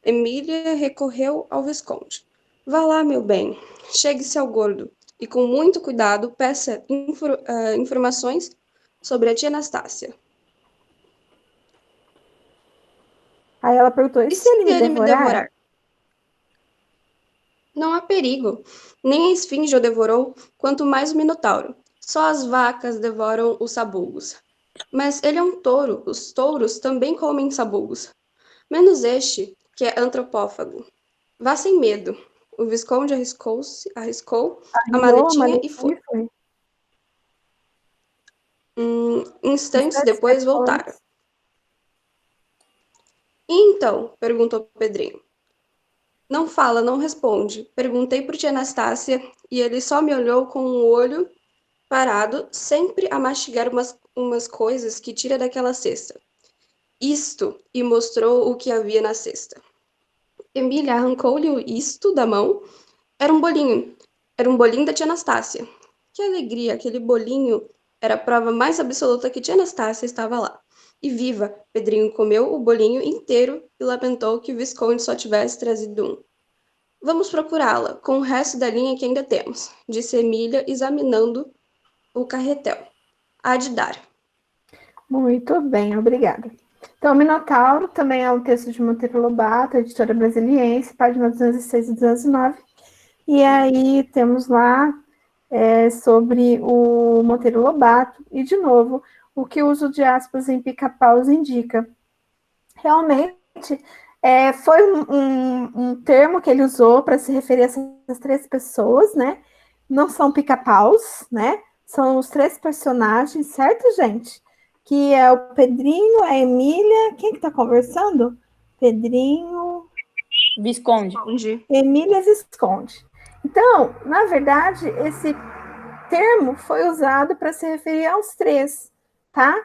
Emília recorreu ao Visconde. Vá lá, meu bem, chegue-se ao gordo e, com muito cuidado, peça informações sobre a tia Anastácia. Aí ela perguntou: e E se se ele me ele me devorar? devorar? Não há perigo. Nem a esfinge o devorou, quanto mais o minotauro. Só as vacas devoram os sabugos. Mas ele é um touro. Os touros também comem sabugos. Menos este, que é antropófago. Vá sem medo. O Visconde arriscou a Riu a maletinha e maletinha foi. e foi. Instantes Instantes depois voltaram. depois, E então? Perguntou Pedrinho. Não fala, não responde. Perguntei por tia Anastácia e ele só me olhou com um olho parado, sempre a mastigar umas coisas que tira daquela cesta. Isto, e mostrou o que havia na cesta. Emília arrancou-lhe o isto da mão. Era um bolinho. Era um bolinho da tia Anastácia. Que alegria! Aquele bolinho era a prova mais absoluta que tia Anastácia estava lá. E viva! Pedrinho comeu o bolinho inteiro e lamentou que o Visconde só tivesse trazido um. Vamos procurá-la, com o resto da linha que ainda temos, disse Emília, examinando o carretel. Há de dar. muito bem, obrigada. Então, Minotauro também é um texto de Monteiro Lobato, editora brasiliense, página 206 e 209. E aí temos lá sobre o Monteiro Lobato, e de novo, o que o uso de aspas em pica-paus indica. Realmente, foi um termo que ele usou para se referir a essas 3 pessoas, né? Não são pica-paus, né? São os 3 personagens, certo, gente? Que é o Pedrinho, a Emília. Quem que tá conversando? Pedrinho. Visconde. Emília Visconde. Então, na verdade, esse termo foi usado para se referir aos 3, tá?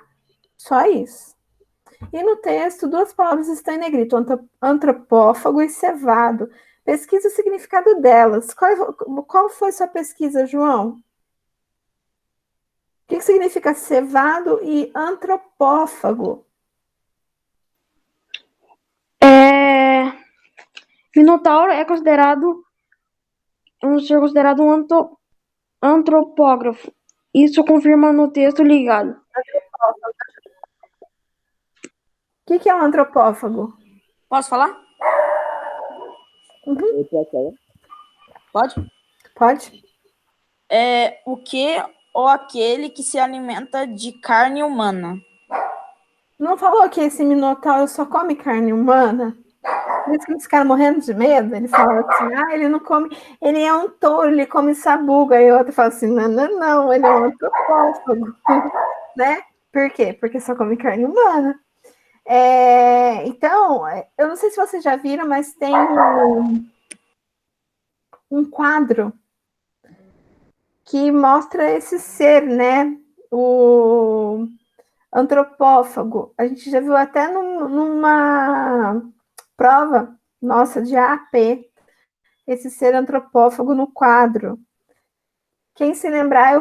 Só isso. E no texto, 2 palavras estão em negrito: antropófago e cevado. Pesquisa o significado delas. Qual foi sua pesquisa, João? O que significa cevado e antropófago? Minotauro é considerado um antropógrafo. Isso confirma no texto ligado. O que é um antropófago? Posso falar? Pode? Pode? É o que ou aquele que se alimenta de carne humana. Não falou que esse minotauro só come carne humana? Por isso que eles ficaram morrendo de medo. Ele fala assim: ele não come, ele é um touro, ele come sabugo. Aí o outro fala assim: não, ele é um antropófago. Né? Por quê? Porque só come carne humana. Então, eu não sei se vocês já viram, mas tem um quadro que mostra esse ser, né? O antropófago. A gente já viu até numa prova nossa de AP, esse ser antropófago no quadro. Quem se lembrar,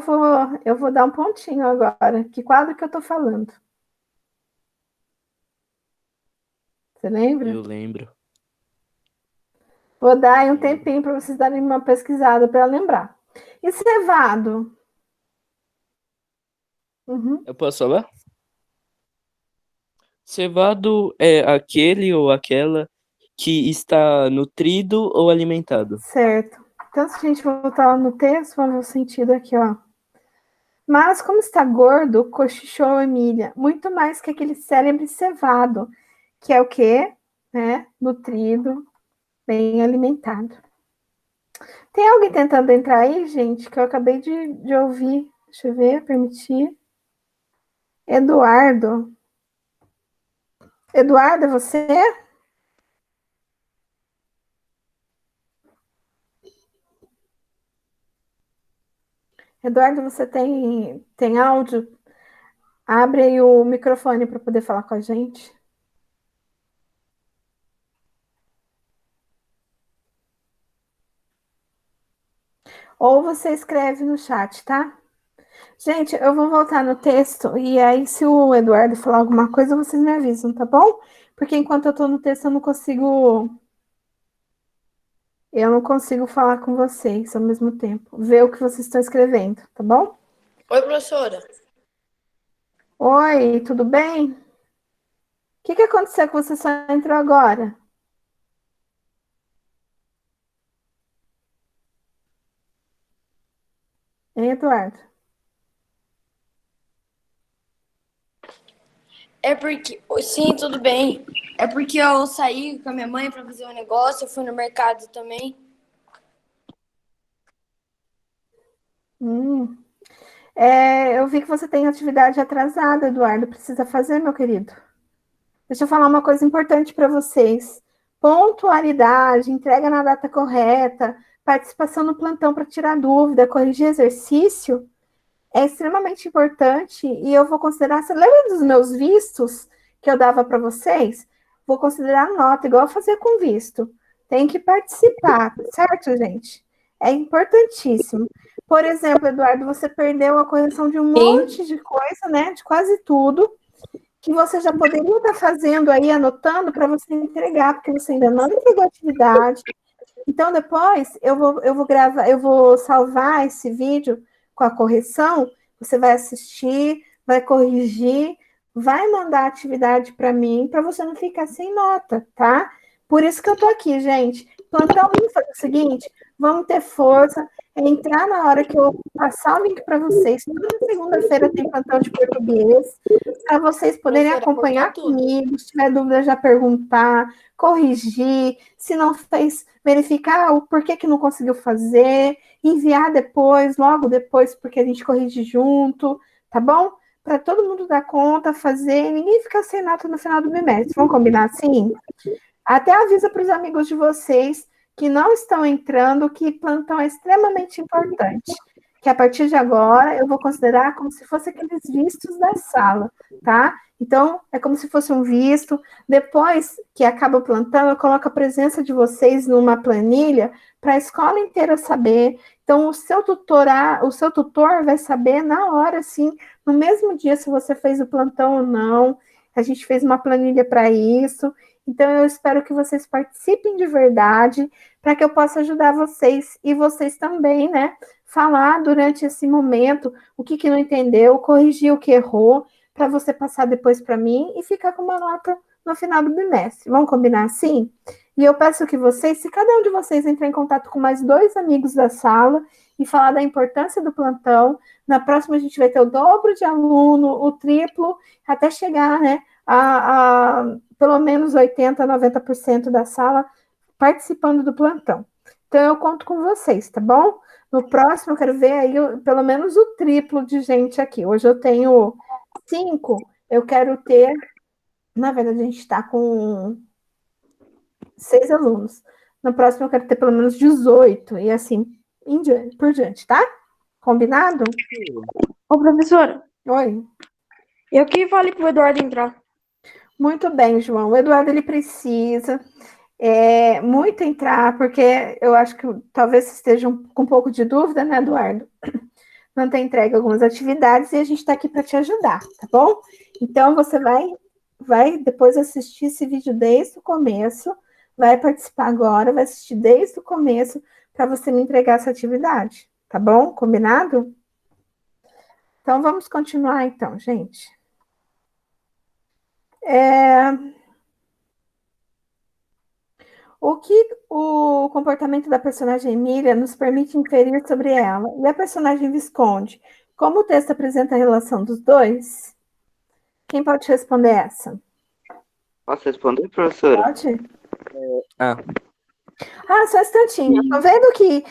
eu vou dar um pontinho agora. Que quadro que eu tô falando? Você lembra? Eu lembro. Vou dar aí um tempinho para vocês darem uma pesquisada para lembrar. E cevado? Uhum. Eu posso falar? Cevado é aquele ou aquela que está nutrido ou alimentado. Certo. Então, se a gente voltar lá no texto, vamos ver o sentido aqui, ó. Mas, como está gordo, cochichou Emília, muito mais que aquele cérebro cevado, que é o quê? Né? Nutrido, bem alimentado. Tem alguém tentando entrar aí, gente, que eu acabei de ouvir. Deixa eu ver, permitir. Eduardo. Eduardo, é você? Eduardo, você tem áudio? Abre aí o microfone para poder falar com a gente. Ou você escreve no chat, tá? Gente, eu vou voltar no texto e aí, se o Eduardo falar alguma coisa, vocês me avisam, tá bom? Porque enquanto eu tô no texto, eu não consigo falar com vocês ao mesmo tempo, ver o que vocês estão escrevendo, tá bom? Oi, professora. Oi, tudo bem? O que aconteceu que você só entrou agora? Hein, Eduardo? É porque. Sim, tudo bem. É porque eu saí com a minha mãe para fazer um negócio, eu fui no mercado também. Eu vi que você tem atividade atrasada, Eduardo. Precisa fazer, meu querido. Deixa eu falar uma coisa importante para vocês. Pontualidade, entrega na data correta, participação no plantão para tirar dúvida, corrigir exercício é extremamente importante e eu vou considerar. Você lembra dos meus vistos que eu dava para vocês? Vou considerar nota, igual eu fazia com visto. Tem que participar, certo, gente? É importantíssimo. Por exemplo, Eduardo, você perdeu a correção de um monte de coisa, né? De quase tudo, que você já poderia estar fazendo aí, anotando para você entregar, porque você ainda não entregou a atividade. Então, depois eu vou gravar, eu vou salvar esse vídeo com a correção. Você vai assistir, vai corrigir, vai mandar a atividade para mim, para você não ficar sem nota, tá? Por isso que eu tô aqui, gente. Plantão, vamos fazer o seguinte: vamos ter força, entrar na hora que eu passar o link para vocês. Toda segunda-feira tem plantão de português, para vocês poderem acompanhar comigo. Se tiver dúvida, já perguntar, corrigir. Se não fez, verificar o porquê que não conseguiu fazer, enviar depois, logo depois, porque a gente corrige junto, tá bom? Para todo mundo dar conta, fazer, e ninguém ficar sem nota no final do bimestre. Vamos combinar assim? Até avisa para os amigos de vocês que não estão entrando que plantão é extremamente importante. Que a partir de agora eu vou considerar como se fosse aqueles vistos da sala, tá? Então, é como se fosse um visto. Depois que acaba o plantão, eu coloco a presença de vocês numa planilha para a escola inteira saber. Então, o seu tutor vai saber na hora, assim, no mesmo dia, se você fez o plantão ou não. A gente fez uma planilha para isso. Então, eu espero que vocês participem de verdade, para que eu possa ajudar vocês e vocês também, né? Falar durante esse momento o que não entendeu, corrigir o que errou, para você passar depois para mim e ficar com uma nota no final do bimestre. Vamos combinar assim? E eu peço que vocês, se cada um de vocês entrar em contato com mais 2 amigos da sala e falar da importância do plantão, na próxima a gente vai ter o dobro de aluno, o triplo, até chegar, né, a pelo menos 80%, 90% da sala participando do plantão. Então, eu conto com vocês, tá bom? No próximo, eu quero ver aí pelo menos o triplo de gente aqui. Hoje eu tenho 5, eu quero ter... Na verdade, a gente está com 6 alunos. No próximo, eu quero ter pelo menos 18, e assim por diante, tá? Combinado? Ô, professora, Oi. eu que falei pro Eduardo entrar. Muito bem, João. O Eduardo, ele precisa muito entrar, porque eu acho que talvez estejam com um pouco de dúvida, né, Eduardo? Não tem entregue algumas atividades e a gente está aqui para te ajudar, tá bom? Então, você vai depois assistir esse vídeo desde o começo, vai participar agora, vai assistir desde o começo para você me entregar essa atividade, tá bom? Combinado? Então, vamos continuar então, gente. O que o comportamento da personagem Emília nos permite inferir sobre ela? E a personagem Visconde? Como o texto apresenta a relação dos dois? Quem pode responder essa? Posso responder, professora? Pode? Ah, Só um instantinho. Estou vendo que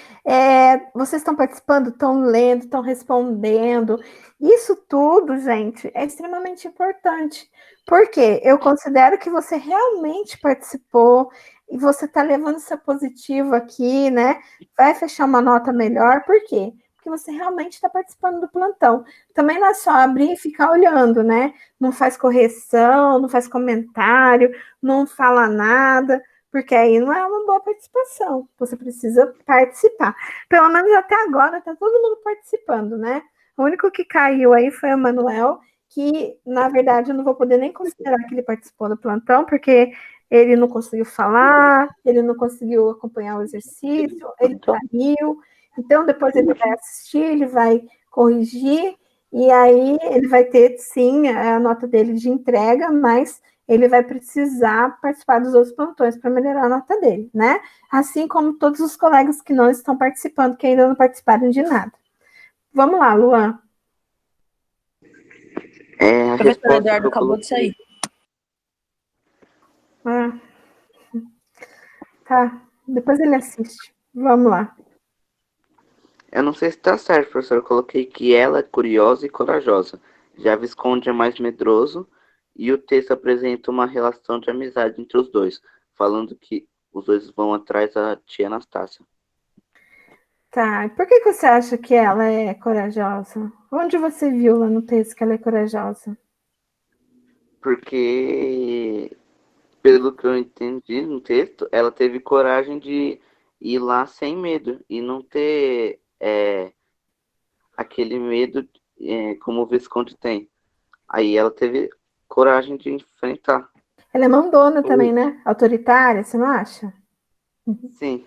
vocês estão participando, estão lendo, estão respondendo. Isso tudo, gente, é extremamente importante. Porque eu considero que você realmente participou e você está levando isso positivo aqui, né? Vai fechar uma nota melhor. Por quê? porque você realmente está participando do plantão. Também não é só abrir e ficar olhando, né? Não faz correção, não faz comentário, não fala nada, porque aí não é uma boa participação. Você precisa participar. Pelo menos até agora está todo mundo participando, né? O único que caiu aí foi o Manuel, que, na verdade, eu não vou poder nem considerar que ele participou do plantão, porque ele não conseguiu falar, ele não conseguiu acompanhar o exercício, ele caiu. Então, depois ele vai assistir, ele vai corrigir, e aí ele vai ter, sim, a nota dele de entrega, mas ele vai precisar participar dos outros plantões para melhorar a nota dele, né? Assim como todos os colegas que não estão participando, que ainda não participaram de nada. Vamos lá, Luan. O professor Eduardo acabou de sair. Tá, depois ele assiste. Vamos lá. Eu não sei se tá certo, professor. Eu coloquei que ela é curiosa e corajosa. Já Visconde é mais medroso e o texto apresenta uma relação de amizade entre os dois, falando que os dois vão atrás da tia Anastácia. Tá, e por que você acha que ela é corajosa? Onde você viu lá no texto que ela é corajosa? Porque, pelo que eu entendi no texto, ela teve coragem de ir lá sem medo e não ter aquele medo como o Visconde tem. Aí ela teve coragem de enfrentar. Ela é mandona também, né? Autoritária, você não acha? Sim.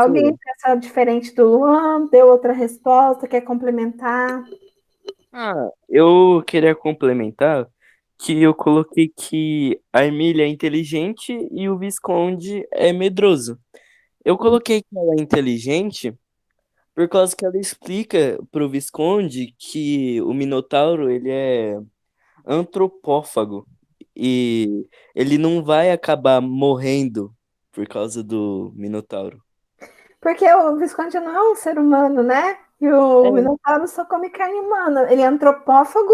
Alguém pensa diferente do Luan? Deu outra resposta? Quer complementar? Eu queria complementar que eu coloquei que a Emília é inteligente e o Visconde é medroso. Eu coloquei que ela é inteligente por causa que ela explica pro Visconde que o Minotauro ele é antropófago e ele não vai acabar morrendo por causa do Minotauro. Porque o Visconde não é um ser humano, né? E o Minotauro só come carne humana. Ele é antropófago.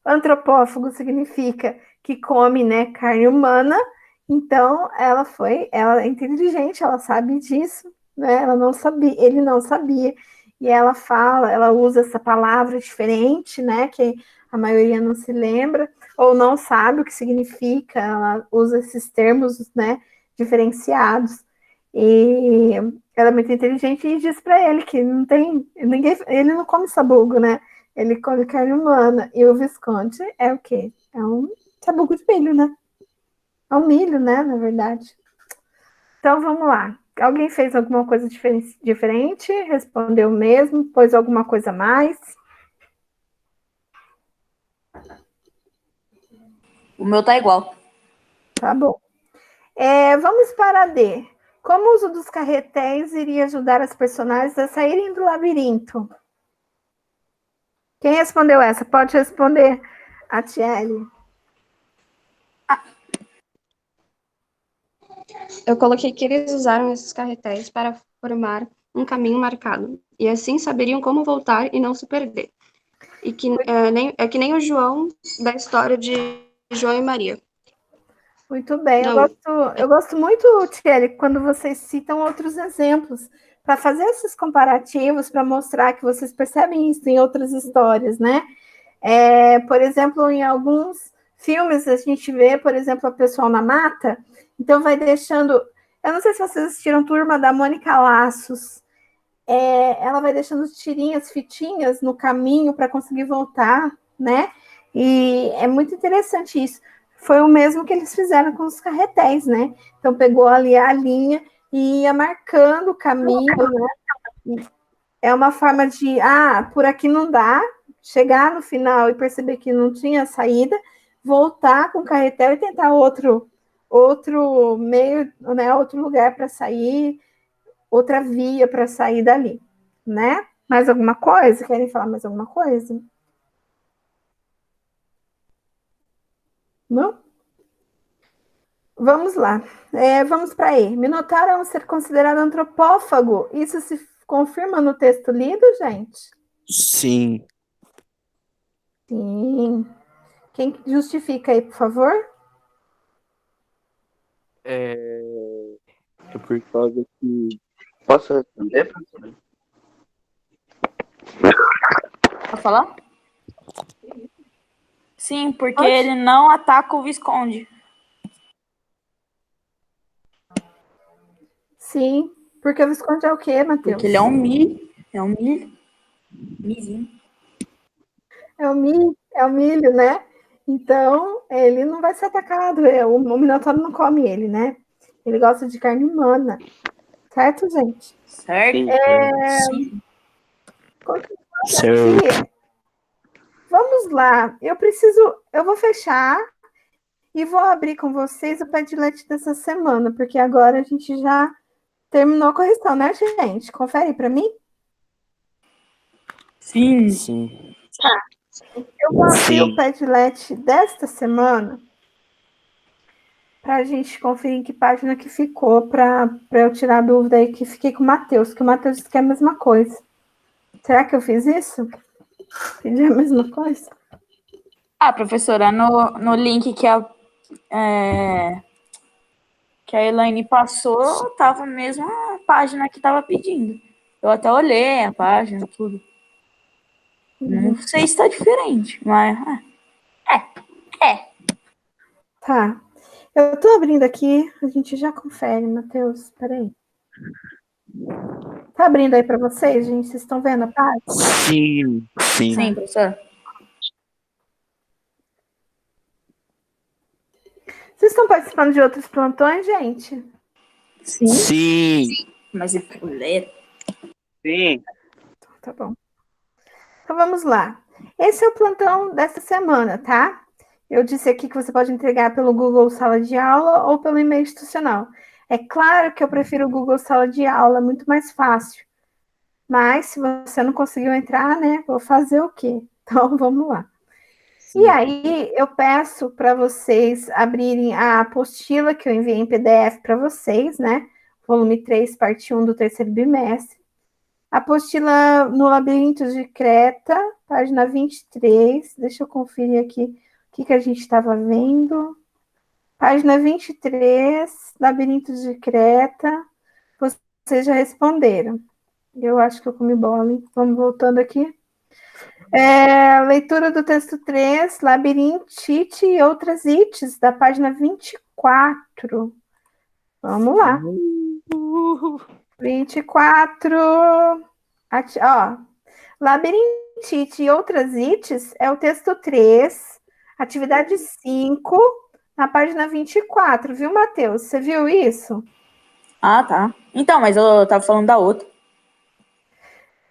Antropófago significa que come, né, carne humana. Então, ela é inteligente, ela sabe disso, né? Ela não sabia, ele não sabia. E ela fala, ela usa essa palavra diferente, né? Que a maioria não se lembra ou não sabe o que significa. Ela usa esses termos, né, diferenciados. E ela é muito inteligente e diz para ele que não tem ninguém, ele não come sabugo, né? Ele come carne humana. E o Visconde é o quê? É um sabugo de milho, né? É um milho, né? Na verdade. Então vamos lá. Alguém fez alguma coisa diferente? Respondeu mesmo? Pôs alguma coisa a mais? O meu tá igual. Tá bom. Vamos para a D. Como o uso dos carretéis iria ajudar as personagens a saírem do labirinto? Quem respondeu essa? Pode responder a Tiele. Eu coloquei que eles usaram esses carretéis para formar um caminho marcado, e assim saberiam como voltar e não se perder. E que é que nem o João da história de João e Maria. Muito bem, Não. eu gosto muito, Tiele, quando vocês citam outros exemplos, para fazer esses comparativos, para mostrar que vocês percebem isso em outras histórias, né? Por exemplo, em alguns filmes a gente vê, por exemplo, a pessoa na mata, então vai deixando. Eu não sei se vocês assistiram Turma da Mônica Laços. Ela vai deixando tirinhas, fitinhas no caminho para conseguir voltar, né? E é muito interessante isso. Foi o mesmo que eles fizeram com os carretéis, né? Então pegou ali a linha e ia marcando o caminho, né? É uma forma de, por aqui não dá, chegar no final e perceber que não tinha saída, voltar com o carretel e tentar outro meio, né? Outro lugar para sair, outra via para sair dali, né? Mais alguma coisa? Querem falar mais alguma coisa? Não? Vamos lá. Vamos para E. Minotauro é um ser considerado antropófago. Isso se confirma no texto lido, gente? Sim. Sim. Quem justifica aí, por favor? É por causa que Posso responder, professor? Pra falar? Sim, porque Pode? ele não ataca o Visconde. Sim, porque o Visconde é o quê, Matheus? Porque ele é um milho. É um milho. Mizinho. É o milho, né? Então, ele não vai ser atacado. O Minotauro não come ele, né? Ele gosta de carne humana. Certo, gente? Certo? Sim. Continuando Certo. aqui, vamos lá. Eu vou fechar e vou abrir com vocês o Padlet dessa semana, porque agora a gente já terminou a correção, né, gente? Confere para mim. Sim. Sim. Eu vou abrir o Sim. Padlet desta semana para a gente conferir em que página que ficou, para eu tirar a dúvida aí que fiquei com o Matheus, que o Matheus disse que é a mesma coisa. Será que eu fiz isso? Pedi a mesma coisa? Ah, professora, no link que a Elaine passou, tava a mesma página que tava pedindo. Eu até olhei a página, tudo. Não sei se tá diferente, mas... Tá. Eu tô abrindo aqui, a gente já confere, Matheus. Peraí. Tá abrindo aí para vocês, gente? Vocês estão vendo a página? Sim. Sim. Sim, professora. Vocês estão participando de outros plantões, gente? Sim. Sim. Mas é fuleiro. Sim. Tá bom. Então vamos lá. Esse é o plantão dessa semana, tá? Eu disse aqui que você pode entregar pelo Google Sala de Aula ou pelo e-mail institucional. É claro que eu prefiro o Google Sala de Aula, é muito mais fácil. Mas se você não conseguiu entrar, né? Vou fazer o quê? Então vamos lá. E aí eu peço para vocês abrirem a apostila que eu enviei em PDF para vocês, né? Volume 3, parte 1 do terceiro bimestre. Apostila no Labirinto de Creta, página 23. Deixa eu conferir aqui o que a gente estava vendo. Página 23, Labirinto de Creta. Vocês já responderam. Eu acho que eu comi bola, hein? Vamos voltando aqui. Leitura do texto 3, Labirintite e outras ites, da página 24. Vamos lá. 24. Ó, Labirintite e outras ites é o texto 3, atividade 5, na página 24, viu, Matheus? Você viu isso? Ah, tá. Então, mas eu tava falando da outra.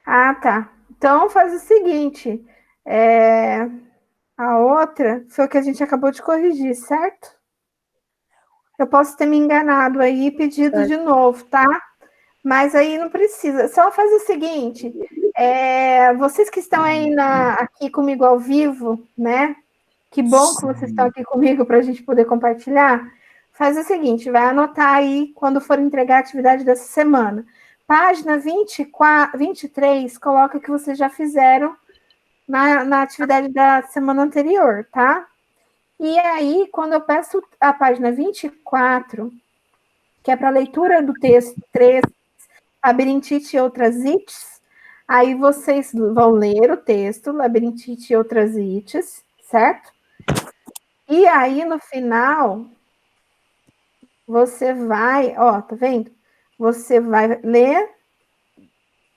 Ah, tá. Então faz o seguinte: a outra foi o que a gente acabou de corrigir, certo? Eu posso ter me enganado aí e pedido de novo, tá? Mas aí não precisa. Só faz o seguinte: vocês que estão aí aqui comigo ao vivo, né? Que bom que vocês estão aqui comigo para a gente poder compartilhar. Faz o seguinte: vai anotar aí quando for entregar a atividade dessa semana. Página 24, 23, coloca que vocês já fizeram na atividade da semana anterior, tá? E aí, quando eu peço a página 24, que é para leitura do texto 3, Labirintite e outras ites, aí vocês vão ler o texto, Labirintite e outras ites, certo? E aí, no final, você vai, ó, tá vendo? Você vai ler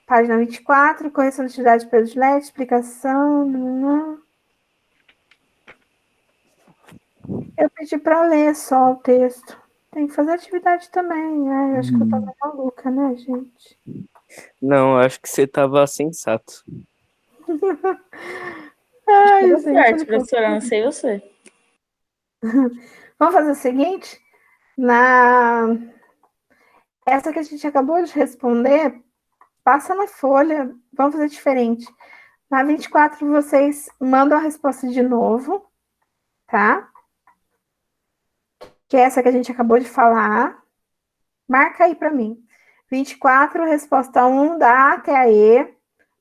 página 24, correção de atividade predileta, explicação. Eu pedi para ler só o texto. Tem que fazer atividade também. Ai, eu acho que eu tava maluca, né, gente? Não, acho que você tava sensato. Ai, Tudo gente, certo, olha que professora, não sei você. Vamos fazer o seguinte? Essa que a gente acabou de responder, passa na folha. Vamos fazer diferente. Na 24, vocês mandam a resposta de novo, tá? Que é essa que a gente acabou de falar. Marca aí para mim. 24, resposta 1, da A até a E.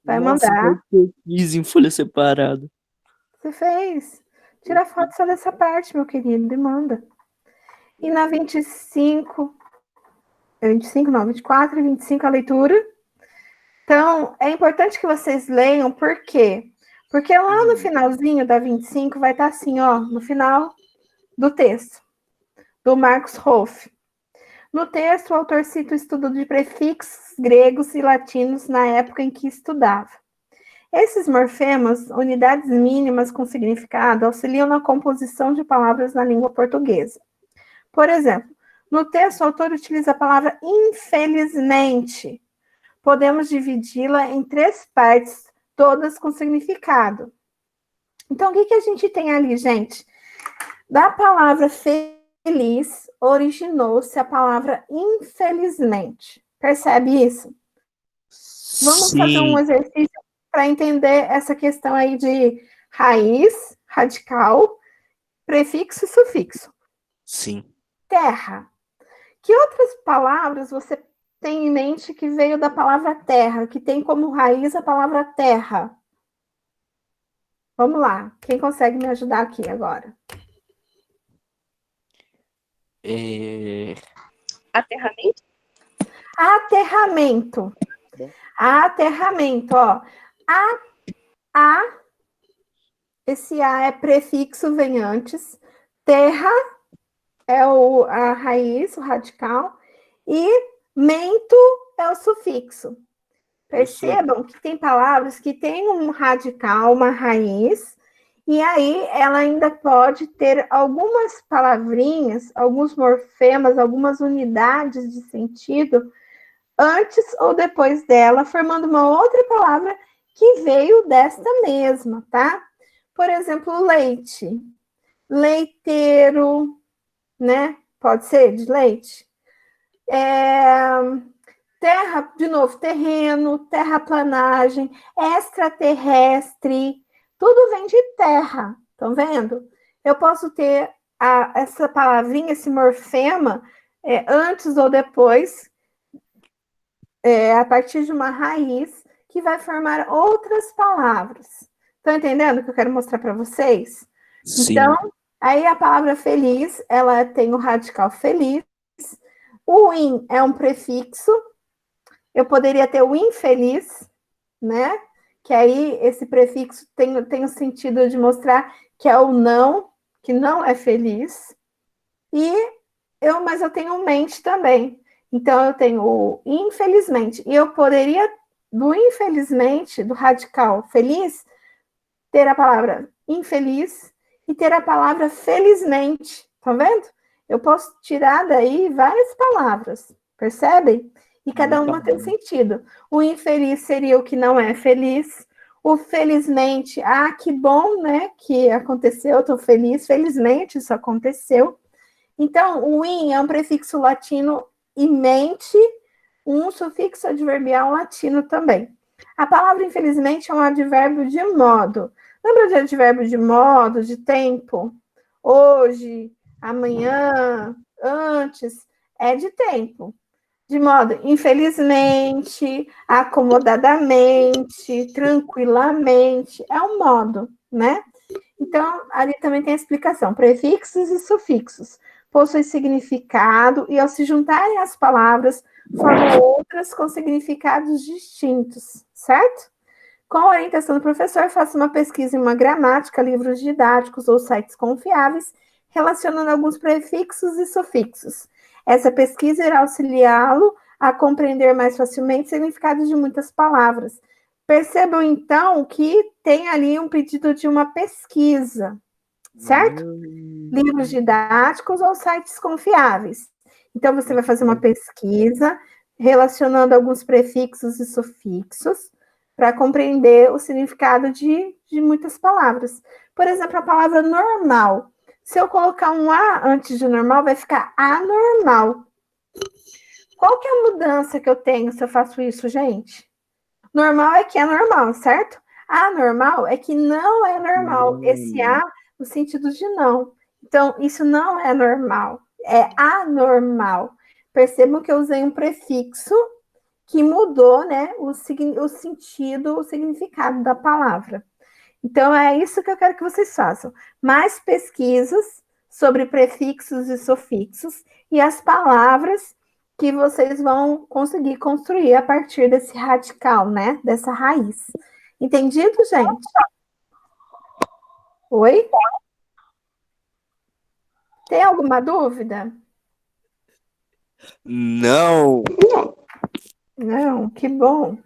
Vai Nossa, mandar. parece que eu fiz em folha separada. Você fez. Tira foto só dessa parte, meu querido, e manda. E na 25, 25 não, 24 e 25 a leitura. Então, é importante que vocês leiam, por quê? Porque lá no finalzinho da 25 vai estar assim, ó, no final do texto, do Marcos Rolf. No texto, o autor cita o estudo de prefixos gregos e latinos na época em que estudava. Esses morfemas, unidades mínimas com significado, auxiliam na composição de palavras na língua portuguesa. Por exemplo, no texto, o autor utiliza a palavra infelizmente. Podemos dividi-la em 3 partes, todas com significado. Então, o que a gente tem ali, gente? Da palavra feliz, originou-se a palavra infelizmente. Percebe isso? Vamos fazer um exercício para entender essa questão aí de raiz, radical, prefixo e sufixo. Sim. Terra. Que outras palavras você tem em mente que veio da palavra terra, que tem como raiz a palavra terra? Vamos lá. Quem consegue me ajudar aqui agora? Aterramento? Aterramento. Aterramento, ó. Esse A é prefixo, vem antes. Terra é a raiz, o radical. E mento é o sufixo. Percebam que tem palavras que têm um radical, uma raiz, e aí ela ainda pode ter algumas palavrinhas, alguns morfemas, algumas unidades de sentido antes ou depois dela, formando uma outra palavra que veio desta mesma, tá? Por exemplo, leite. Leiteiro, né? Pode ser de leite. Terra, de novo, terreno, terraplanagem, extraterrestre, tudo vem de terra, estão vendo? Eu posso ter essa palavrinha, esse morfema, antes ou depois, a partir de uma raiz, que vai formar outras palavras. Estão entendendo o que eu quero mostrar para vocês? Sim. Então, aí a palavra feliz, ela tem o radical feliz. O in é um prefixo. Eu poderia ter o infeliz, né? Que aí esse prefixo tem o sentido de mostrar que é o não, que não é feliz. Mas eu tenho mente também. Então, eu tenho o infelizmente. E eu poderia, do infelizmente, do radical feliz, ter a palavra infeliz e ter a palavra felizmente. Tá vendo? Eu posso tirar daí várias palavras. Percebem? E cada uma tem um sentido. O infeliz seria o que não é feliz. O felizmente, que bom, né? Que aconteceu, estou feliz. Felizmente, isso aconteceu. Então, o in é um prefixo latino e mente, um sufixo adverbial latino também. A palavra infelizmente é um advérbio de modo. Lembra de advérbio de modo, de tempo? Hoje, amanhã, antes, é de tempo. De modo, infelizmente, acomodadamente, tranquilamente, é um modo, né? Então, ali também tem a explicação. Prefixos e sufixos possuem significado e, ao se juntarem as palavras, formam outras com significados distintos, certo? Com a orientação do professor, faça uma pesquisa em uma gramática, livros didáticos ou sites confiáveis, relacionando alguns prefixos e sufixos. Essa pesquisa irá auxiliá-lo a compreender mais facilmente o significado de muitas palavras. Percebam, então, que tem ali um pedido de uma pesquisa, certo? Livros didáticos ou sites confiáveis. Então, você vai fazer uma pesquisa relacionando alguns prefixos e sufixos para compreender o significado de muitas palavras. Por exemplo, a palavra normal. Se eu colocar um A antes de normal, vai ficar anormal. Qual que é a mudança que eu tenho se eu faço isso, gente? Normal é que é normal, certo? Anormal é que não é normal. Esse A no sentido de não. Então, isso não é normal. É anormal. Percebam que eu usei um prefixo que mudou, né, o sentido, o significado da palavra. Então, é isso que eu quero que vocês façam. Mais pesquisas sobre prefixos e sufixos e as palavras que vocês vão conseguir construir a partir desse radical, né? Dessa raiz. Entendido, gente? Oi? Tem alguma dúvida? Não. Não, que bom.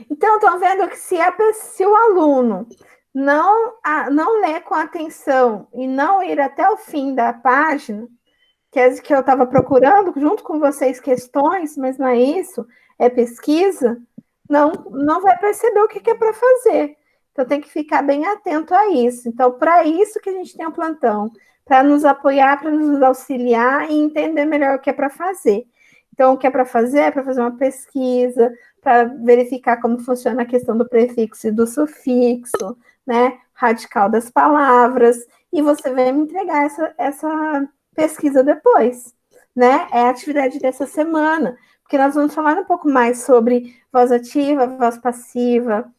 Então, estão vendo que se o aluno não ler com atenção e não ir até o fim da página, que eu estava procurando junto com vocês questões, mas não é isso, é pesquisa, não vai perceber o que é para fazer. Então, tem que ficar bem atento a isso. Então, para isso que a gente tem o plantão, para nos apoiar, para nos auxiliar e entender melhor o que é para fazer. Então, o que é para fazer é para fazer uma pesquisa, para verificar como funciona a questão do prefixo e do sufixo, né? Radical das palavras, e você vai me entregar essa pesquisa depois, né? É a atividade dessa semana, porque nós vamos falar um pouco mais sobre voz ativa, voz passiva,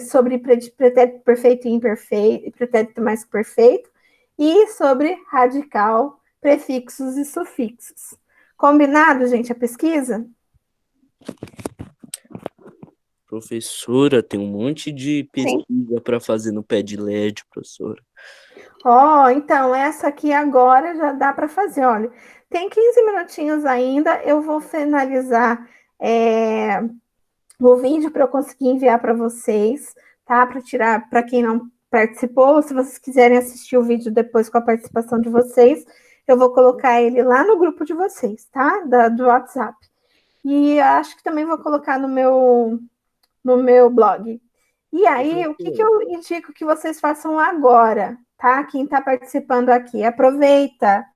sobre pretérito perfeito e imperfeito, pretérito mais que perfeito, e sobre radical, prefixos e sufixos. Combinado, gente, a pesquisa? Professora, tem um monte de pesquisa para fazer no Padlet, professora. Então, essa aqui agora já dá para fazer, olha. Tem 15 minutinhos ainda, eu vou finalizar o vídeo para eu conseguir enviar para vocês, tá? Para tirar, para quem não participou, se vocês quiserem assistir o vídeo depois com a participação de vocês, eu vou colocar ele lá no grupo de vocês, tá? Do WhatsApp. E acho que também vou colocar no meu blog. E aí, o que eu indico que vocês façam agora, tá? Quem está participando aqui, aproveita,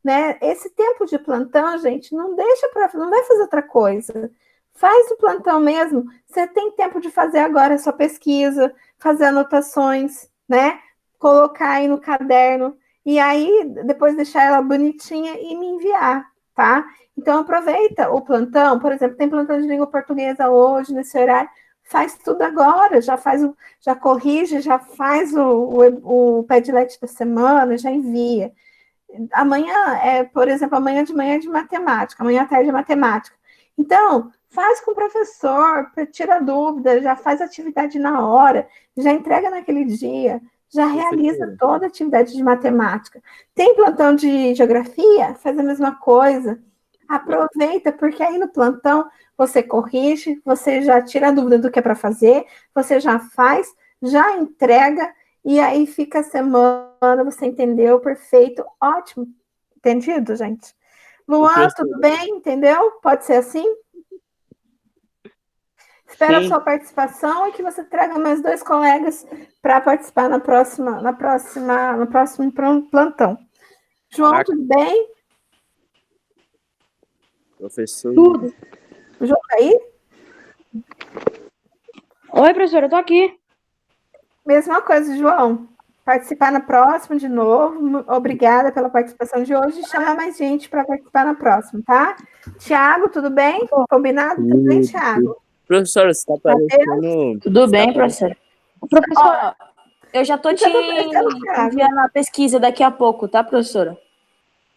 né? Esse tempo de plantão, gente, não vai fazer outra coisa. Faz o plantão mesmo. Você tem tempo de fazer agora a sua pesquisa, fazer anotações, né? Colocar aí no caderno e aí depois deixar ela bonitinha e me enviar, tá? Então aproveita o plantão, por exemplo, tem plantão de língua portuguesa hoje nesse horário. Faz tudo agora, já corrige, já faz o Padlet da semana, já envia. Amanhã, por exemplo, amanhã de manhã é de matemática, amanhã à tarde é matemática. Então, faz com o professor, tira dúvida, já faz atividade na hora, já entrega naquele dia, já realiza toda a atividade de matemática. Tem plantão de geografia? Faz a mesma coisa. Aproveita, porque aí no plantão você corrige, você já tira a dúvida do que é para fazer, você já faz, já entrega, e aí fica a semana, você entendeu? Perfeito, ótimo. Entendido, gente? Luan, tudo bem? Entendeu? Pode ser assim? Espero a sua participação e que você traga mais 2 colegas para participar no próximo plantão. João, tudo bem? Professor. Tudo. O João tá aí? Oi, professora, eu tô aqui. Mesma coisa, João. Participar na próxima de novo. Obrigada pela participação de hoje. Chamar mais gente para participar na próxima, tá? Tiago, tudo bem? Combinado? Tudo bem, Tiago? Professora, você está aparecendo... Tudo bem, professora? Professora, Eu já tô te enviando a pesquisa daqui a pouco, tá, professora?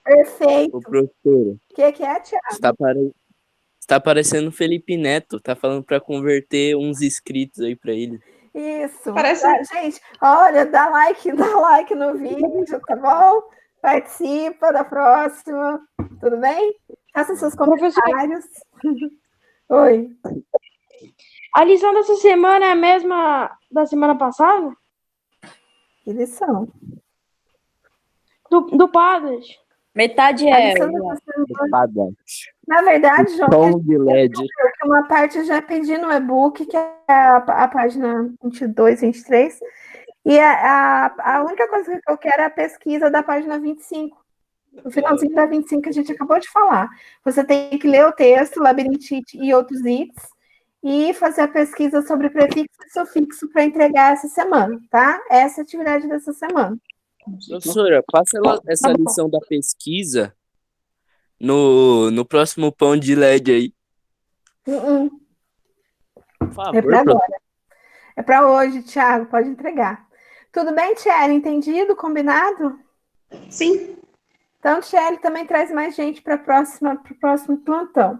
Perfeito. Ô, professora. O que é, Tiago? Está aparecendo Felipe Neto, tá falando para converter uns inscritos aí para ele. Isso. Parece... Gente, olha, dá like no vídeo, tá bom? Participa da próxima, tudo bem? Faça seus comentários. Oi. A lição dessa semana é a mesma da semana passada? Que lição? Do Padlet. Metade Na verdade, João, Tom de LED. uma parte já pedi no e-book, que é a página 22, 23, e a única coisa que eu quero é a pesquisa da página 25. No finalzinho da 25 que a gente acabou de falar. Você tem que ler o texto, labirintite e outros itens, e fazer a pesquisa sobre prefixo e sufixo para entregar essa semana, tá? Essa é a atividade dessa semana. Professora, passa essa lição da pesquisa no próximo pão de LED aí. Por favor, é para agora. É para hoje, Thiago, pode entregar. Tudo bem, Thierry? Entendido? Combinado? Sim. Então, Thierry também traz mais gente para o próximo plantão.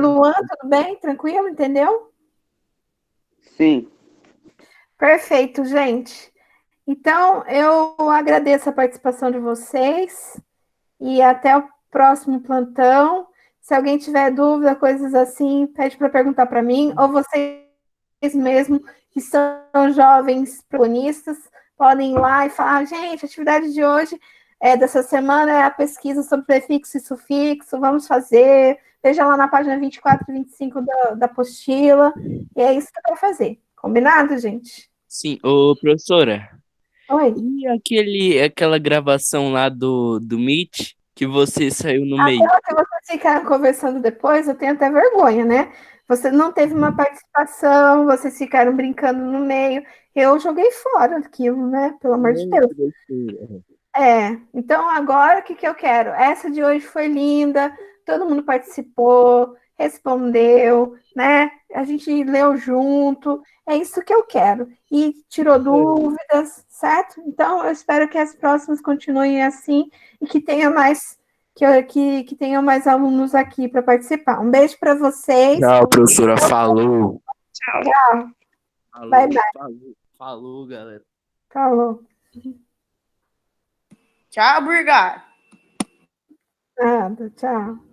Luan, tudo bem? Tranquilo? Entendeu? Sim. Perfeito, gente. Então, eu agradeço a participação de vocês e até o próximo plantão. Se alguém tiver dúvida, coisas assim, pede para perguntar para mim, ou vocês mesmo, que são jovens protagonistas, podem ir lá e falar, gente, a atividade de hoje, dessa semana, é a pesquisa sobre prefixo e sufixo, vamos fazer, veja lá na página 24 e 25 da apostila, e é isso que eu quero fazer. Combinado, gente? Sim, ô professora, Oi. e aquela gravação lá do Meet que você saiu no meio? Aquela que vocês ficaram conversando depois, eu tenho até vergonha, né? Você não teve uma participação, vocês ficaram brincando no meio. Eu joguei fora aquilo, né? Pelo amor de Deus. Então agora o que que eu quero? Essa de hoje foi linda, todo mundo participou, respondeu, né? A gente leu junto, é isso que eu quero. E tirou dúvidas, certo? Então eu espero que as próximas continuem assim e que tenha mais que tenham mais alunos aqui para participar. Um beijo para vocês. Tchau, professora. Falou. Tchau. Falou, Bye, bye. falou, galera. Falou. Tchau, Burgar. Nada, tchau.